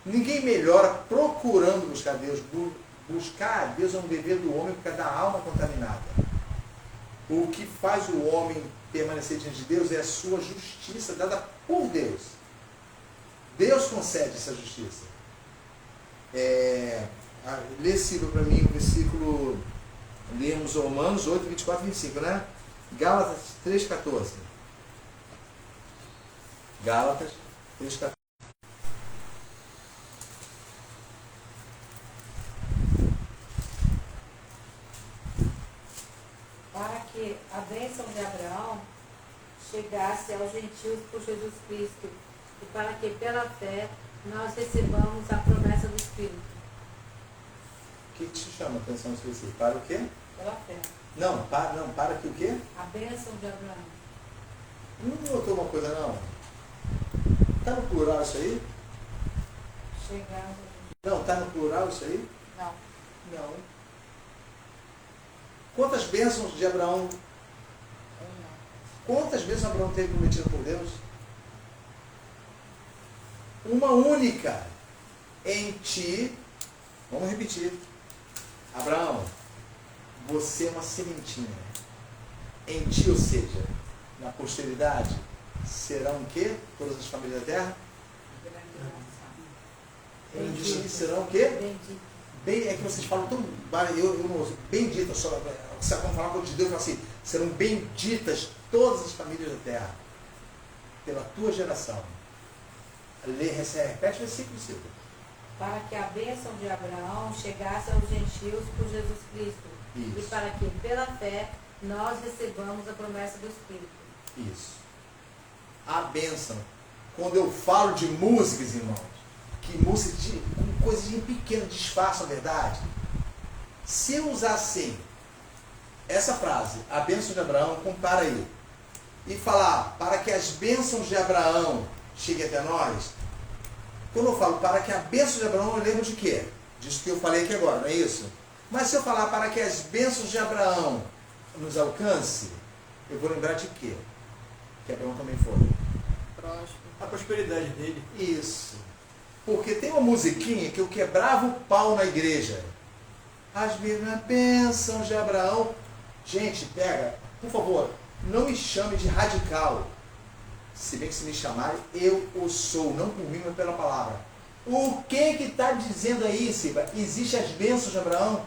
S1: Ninguém melhora procurando buscar a Deus. Buscar a Deus é um dever do homem por causa da alma contaminada. O que faz o homem permanecer diante de Deus é a sua justiça dada por Deus. Deus concede essa justiça. Lê esse livro para mim, o versículo, lemos Romanos 8, 24 e 25, né? Gálatas 3, 14. Gálatas 3, 14.
S2: Para que a bênção de Abraão chegasse aos gentios por Jesus Cristo, e para que pela fé nós recebamos a promessa do Espírito.
S1: O que te chama a atenção nesse versículo? Para o quê?
S2: Pela fé.
S1: Não, para que o quê?
S2: A bênção de Abraão.
S1: Não notou uma coisa não? Está no plural isso aí?
S2: Chegar.
S1: Não, está no plural isso aí?
S5: Não.
S1: Não. Quantas bênçãos de Abraão? Quantas bênçãos Abraão teve prometido por Deus? Uma única. Em ti, vamos repetir. Abraão, você é uma sementinha. Em ti, ou seja, na posteridade, serão o quê? Todas as famílias da terra? Em ti serão o quê?
S2: Bendito.
S1: Bem, é que vocês falam tão. Eu não ouço. Bendita, só. Vamos falar com de Deus, assim, serão benditas todas as famílias da terra, pela tua geração. Repete o versículo, Silvia.
S2: Para que a bênção de Abraão chegasse aos gentios por Jesus Cristo.
S1: Isso.
S2: E para que, pela fé, nós recebamos a promessa do Espírito.
S1: Isso. A bênção. Quando eu falo de músicas, irmãos, que música com coisas pequenas disfarçam a verdade. Se eu usar assim, essa frase, a bênção de Abraão, compara aí, e falar, para que as bênçãos de Abraão cheguem até nós, quando eu falo para que a bênção de Abraão, eu lembro de quê? Disso que eu falei aqui agora, não é isso? Mas se eu falar para que as bênçãos de Abraão nos alcance, eu vou lembrar de quê? Que Abraão também foi.
S5: Próspero.
S3: A prosperidade dele.
S1: Isso. Porque tem uma musiquinha que eu quebrava o pau na igreja. As mesmas bênçãos de Abraão. Gente, pega, por favor, não me chame de radical. Se bem que se me chamarem, eu o sou, não por mim, mas pela palavra. O que está dizendo aí, Silva? Existem as bênçãos de Abraão?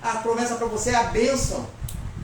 S1: A promessa para você é a bênção.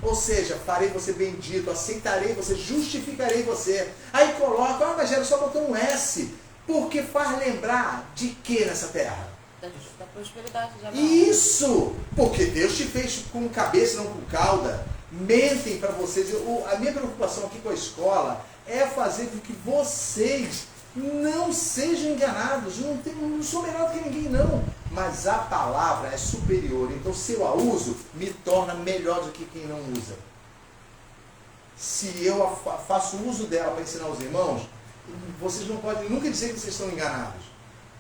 S1: Ou seja, farei você bendito, aceitarei você, justificarei você. Aí coloca, mas Gera só botou um S. Porque faz lembrar de que nessa terra?
S5: Da prosperidade de Abraão.
S1: Isso! Porque Deus te fez com cabeça, não com cauda. Mentem para vocês. A minha preocupação aqui com a escola é fazer com que vocês não sejam enganados. Não sou melhor do que ninguém, não. Mas a palavra é superior. Então, se eu a uso, me torna melhor do que quem não usa. Se eu faço uso dela para ensinar os irmãos, vocês não podem nunca dizer que vocês estão enganados.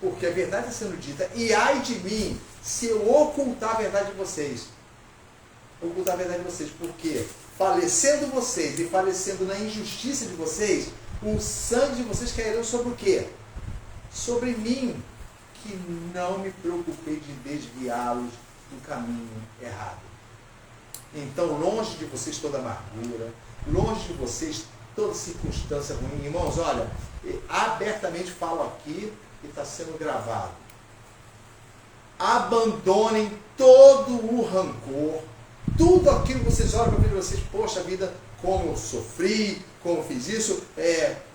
S1: Porque a verdade está sendo dita. E ai de mim, se eu ocultar a verdade de vocês. Ocultar a verdade de vocês. Porque falecendo vocês e falecendo na injustiça de vocês, o sangue de vocês cairão sobre o quê? Sobre mim, que não me preocupei de desviá-los do caminho errado. Então, longe de vocês toda amargura, longe de vocês toda circunstância ruim. Irmãos, olha, abertamente falo aqui e está sendo gravado. Abandonem todo o rancor, tudo aquilo que vocês olham para a vida de vocês, poxa vida, como eu sofri, como eu fiz isso,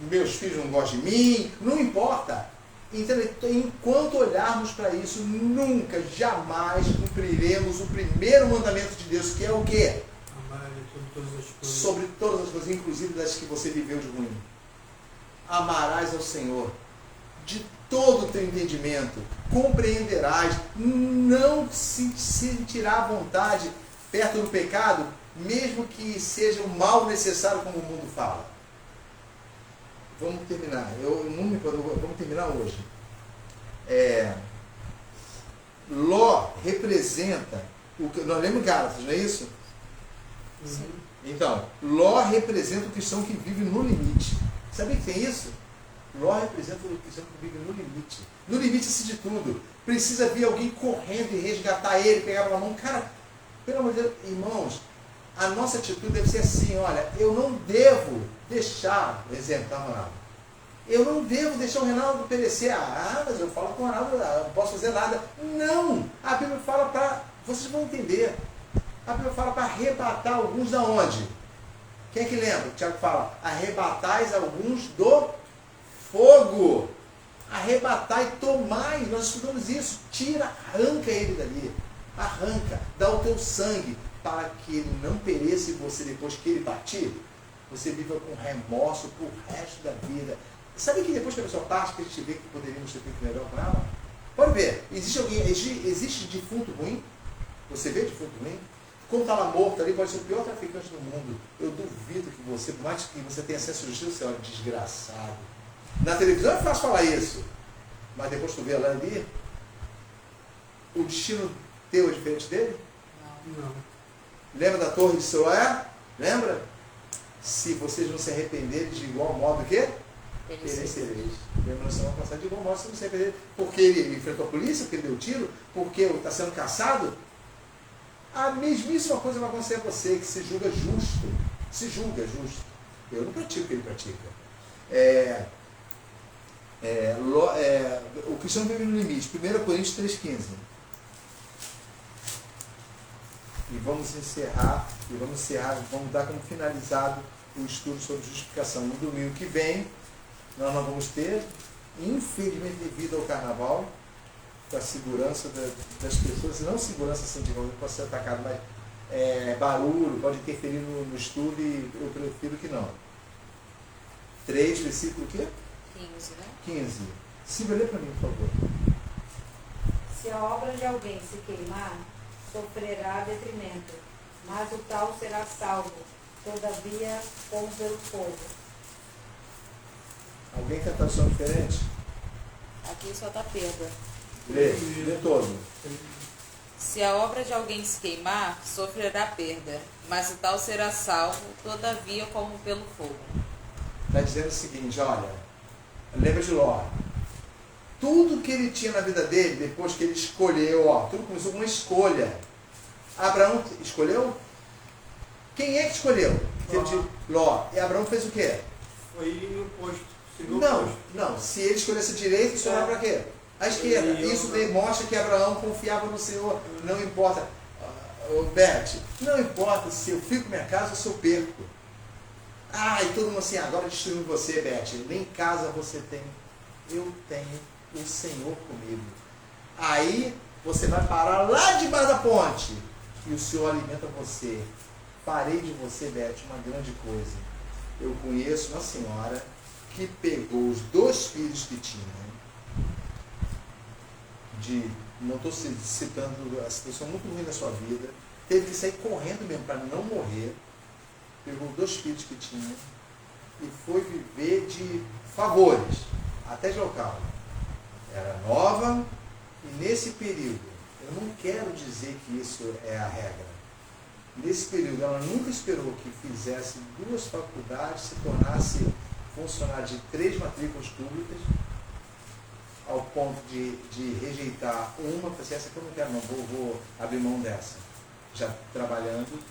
S1: meus filhos não gostam de mim, não importa. Então, enquanto olharmos para isso, nunca, jamais cumpriremos o primeiro mandamento de Deus, que é o quê?
S3: Amar sobre todas as coisas.
S1: Sobre todas as coisas, inclusive das que você viveu de ruim. Amarás ao Senhor de todo o teu entendimento, compreenderás, não se sentirá à vontade perto do pecado, mesmo que seja o mal necessário, como o mundo fala. Vamos terminar. Vamos terminar hoje. Ló representa o que nós lemos Gálatas, não é isso?
S5: Sim.
S1: Então, Ló representa o cristão que vive no limite. Sabia que tem isso? Ló representa o cristão que vive no limite. No limite assim de tudo. Precisa vir alguém correndo e resgatar ele, pegar pela mão. Cara, pelo amor de Deus, irmãos, a nossa atitude deve ser assim, olha, eu não devo deixar, por exemplo, tá, Ronaldo? Eu não devo deixar o Ronaldo perecer. Mas eu falo com o Ronaldo, eu não posso fazer nada. Não! A Bíblia fala para... Vocês vão entender. A Bíblia fala para arrebatar alguns da onde? Quem é que lembra? O Tiago fala, arrebatais alguns do fogo. Arrebatai, tomai. Nós estudamos isso. Tira, arranca ele dali. Arranca, dá o teu sangue, para que ele não pereça e você, depois que ele partir, você viva com remorso pro resto da vida. Sabe que depois que a pessoa parte, que a gente vê que poderíamos ter feito melhor com ela? Pode ver, existe defunto ruim? Você vê defunto ruim? Quando está lá morto ali, pode ser o pior traficante do mundo. Eu duvido que você, por mais que você tenha acesso à justiça, você é um desgraçado. Na televisão é fácil falar isso, mas depois tu vê lá ali, o destino teu é diferente dele?
S3: Não.
S1: Lembra da torre de Siloé? Lembra? Se vocês não se arrependerem de igual modo o quê? Perecereis. Lembra na semana passada de igual modo se não se arrepender. Porque ele enfrentou a polícia, porque ele deu tiro, porque está sendo caçado. A mesmíssima coisa vai acontecer a você, que se julga justo. Se julga justo. Eu não pratico o que ele pratica. O cristão vive no limite. 1 Coríntios 3,15. E vamos encerrar, vamos dar como finalizado o estudo sobre justificação. No domingo que vem, nós não vamos ter, infelizmente devido ao carnaval, com a segurança das pessoas, não segurança assim de que pode ser atacado, mas barulho, pode interferir no estudo e eu prefiro que não. 3, versículo o quê?
S5: 15, né?
S1: 15. Silvia, lê para mim, por favor.
S2: Se a obra de alguém se queimar, sofrerá detrimento, mas o tal será salvo, todavia como pelo fogo.
S1: Alguém tem tradução diferente?
S5: Aqui só está perda.
S1: Lê todo.
S5: Se a obra de alguém se queimar, sofrerá perda, mas o tal será salvo, todavia como pelo fogo.
S1: Está dizendo o seguinte, olha, lembra de Ló. Tudo que ele tinha na vida dele, depois que ele escolheu, tudo começou com uma escolha. Abraão escolheu? Quem é que escolheu? Ló. E Abraão fez o quê?
S3: Foi no posto.
S1: Não. Se ele escolhesse a direita, isso era para quê? A esquerda. Isso demonstra que Abraão confiava no Senhor. Não importa. Beth, não importa se eu fico na minha casa ou se eu perco. E todo mundo assim, agora destruindo você, Beth. Nem casa você tem. Eu tenho o Senhor comigo. Aí você vai parar lá debaixo da ponte e o Senhor alimenta você. Farei de você, Beth, uma grande coisa. Eu conheço uma senhora que pegou os 2 filhos que tinha, não estou citando a situação muito ruim da sua vida, teve que sair correndo mesmo para não morrer, pegou 2 filhos que tinha e foi viver de favores, até de local. Era nova e nesse período, eu não quero dizer que isso é a regra, nesse período ela nunca esperou que fizesse 2 faculdades, se tornasse funcionário de 3 matrículas públicas, ao ponto de rejeitar uma, assim, essa que eu não quero não, vou abrir mão dessa, já trabalhando,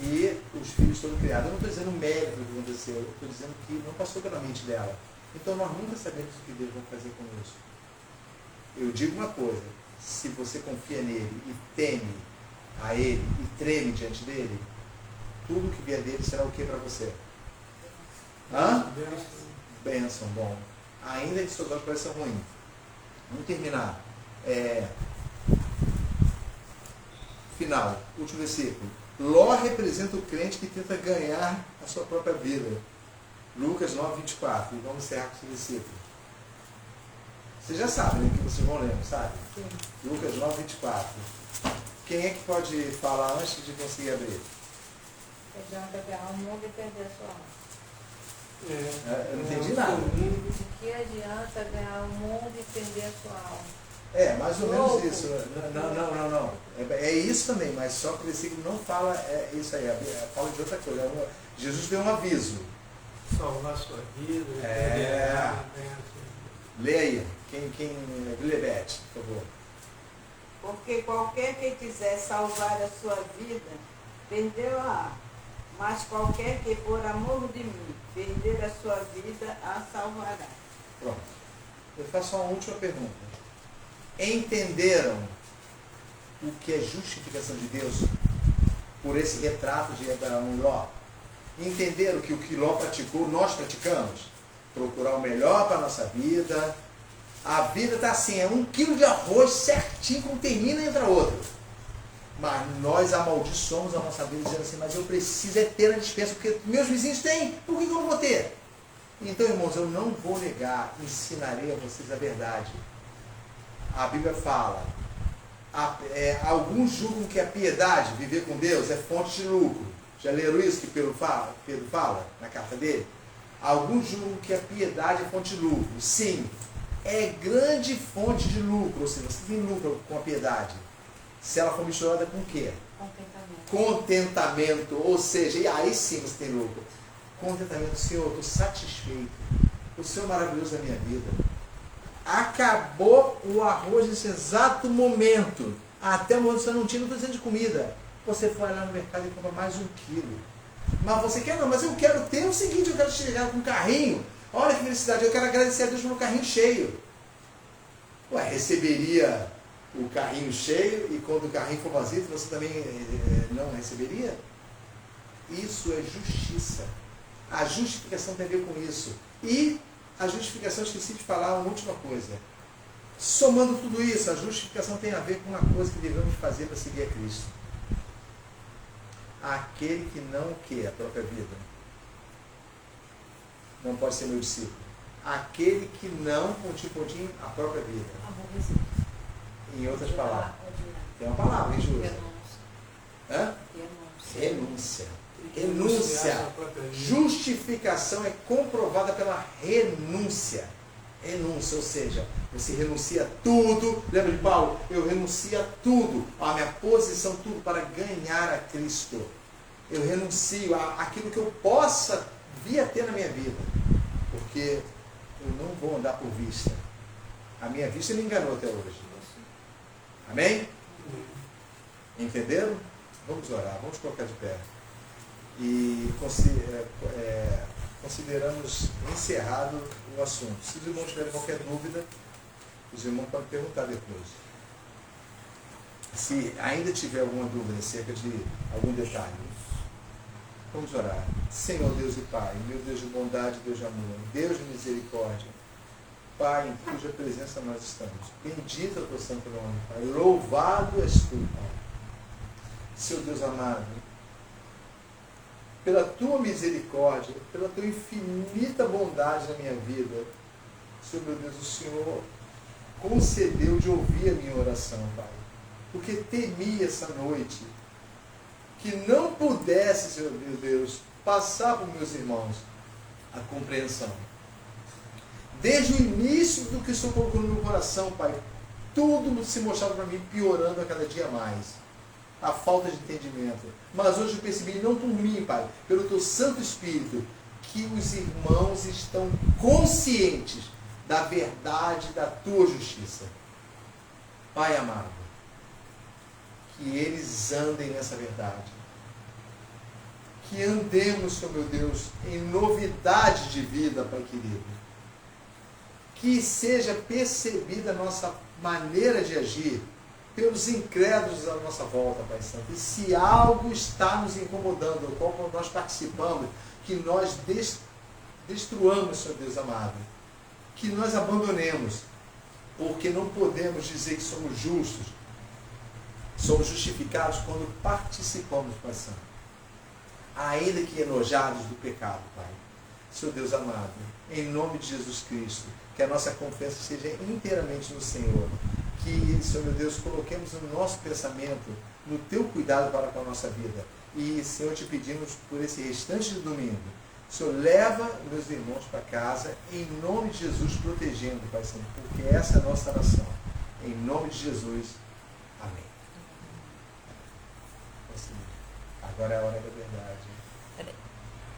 S1: e os filhos todos criados. Eu não estou dizendo o mérito do que aconteceu, eu estou dizendo que não passou pela mente dela. Então nós nunca sabemos o que Deus vai fazer conosco. Eu digo uma coisa, se você confia nele e teme a ele e treme diante dele, tudo que vier dele será o que para você? Bênção, bom. Ainda que seus olhos pareçam ruins. Vamos terminar. Final, último versículo. Ló representa o crente que tenta ganhar a sua própria vida. Lucas 9, 24. E vamos encerrar com esse versículo. Vocês já sabem, né, que vocês vão lendo, sabe?
S2: Sim.
S1: Lucas 9, 24. Quem é que pode falar antes de conseguir abrir?
S2: Adianta ganhar o mundo e perder a sua alma.
S1: Eu não entendi nada.
S2: De que adianta ganhar o mundo e perder a sua alma?
S1: Mais ou menos isso. Não. É isso também, mas só que o versículo não fala isso aí, fala de outra coisa. Jesus deu um aviso.
S3: Salvar a sua vida.
S1: Lê aí. Lê, Beth, por favor.
S4: Porque qualquer que quiser salvar a sua vida, perdeu-a. Mas qualquer que, por amor de mim, perder a sua vida, a salvará.
S1: Pronto. Eu faço uma última pergunta. Entenderam o que é justificação de Deus por esse retrato de Abraão e Ló? Entenderam que o que Ló praticou, nós praticamos? Procurar o melhor para a nossa vida. A vida está assim, 1 quilo de arroz certinho, como termina e entra outro. Mas nós amaldiçoamos a nossa vida dizendo assim, mas eu preciso ter na dispensa, porque meus vizinhos têm, por que eu não vou ter? Então, irmãos, eu não vou negar, ensinarei a vocês a verdade. A Bíblia fala, alguns julgam que a piedade, viver com Deus, é fonte de lucro. Já leram isso que Pedro fala na carta dele? Alguns julgam que a piedade é fonte de lucro. Sim, é grande fonte de lucro, ou seja, você tem lucro com a piedade. Se ela for misturada com o quê? Contentamento. Ou seja, e aí sim você tem lucro. Contentamento, Senhor, eu estou satisfeito. O Senhor é maravilhoso na minha vida. Acabou o arroz nesse exato momento. Até o momento você não tinha, não estou dizendo de comida. Você foi lá no mercado e compra mais 1 quilo. Mas você quer não, mas eu quero ter o seguinte, eu quero chegar com um carrinho Olha que felicidade, eu quero agradecer a Deus pelo carrinho cheio. Ué, receberia o carrinho cheio e quando o carrinho for vazio, você também não receberia? Isso é justiça. A justificação tem a ver com isso. E a justificação, esqueci de falar uma última coisa. Somando tudo isso, a justificação tem a ver com uma coisa que devemos fazer para seguir a Cristo. Aquele que não quer a própria vida não pode ser meu discípulo. Aquele que não, pontinho, a própria vida. Em outras palavras. Tem uma palavra, hein, Júlia? Hã? Renúncia. Renúncia. Justificação é comprovada pela renúncia. Renúncia, ou seja, você renuncia a tudo. Lembra de Paulo? Eu renuncio a tudo, a minha posição, tudo, para ganhar a Cristo. Eu renuncio àquilo que eu possa vir a ter na minha vida. Porque eu não vou andar por vista. A minha vista me enganou até hoje. Amém? Entenderam? Vamos orar, vamos colocar de pé. E consideramos encerrado o assunto. Se os irmãos tiverem qualquer dúvida, os irmãos podem perguntar depois. Se ainda tiver alguma dúvida acerca de algum detalhe, vamos orar. Senhor Deus e Pai, meu Deus de bondade, Deus de amor, Deus de misericórdia, Pai, em cuja presença nós estamos. Bendito é o teu santo nome, Pai. Louvado és tu, Pai. Seu Deus amado, pela tua misericórdia, pela tua infinita bondade na minha vida, Senhor meu Deus, o Senhor concedeu de ouvir a minha oração, Pai. Porque temi essa noite que não pudesse, Senhor meu Deus, passar para os meus irmãos a compreensão. Desde o início do que o Senhor colocou no meu coração, Pai, tudo se mostrava para mim piorando a cada dia mais. A falta de entendimento. Mas hoje eu percebi, não por mim, Pai, pelo teu Santo Espírito, que os irmãos estão conscientes da verdade da tua justiça. Pai amado, que eles andem nessa verdade. Que andemos, Senhor meu Deus, em novidade de vida, Pai querido. Que seja percebida a nossa maneira de agir pelos incrédulos à nossa volta, Pai Santo. E se algo está nos incomodando, do qual nós participamos, que nós destruamos, Senhor Deus amado. Que nós abandonemos, porque não podemos dizer que somos justos. Somos justificados quando participamos, Pai Santo. Ainda que enojados do pecado, Pai. Senhor Deus amado, em nome de Jesus Cristo, que a nossa confiança seja inteiramente no Senhor. Que, Senhor meu Deus, coloquemos o nosso pensamento no teu cuidado para com a nossa vida. E, Senhor, te pedimos por esse restante de domingo. Senhor, leva meus irmãos para casa, em nome de Jesus, protegendo, Pai Santo, porque essa é a nossa oração. Em nome de Jesus. Amém. Agora é a hora da verdade.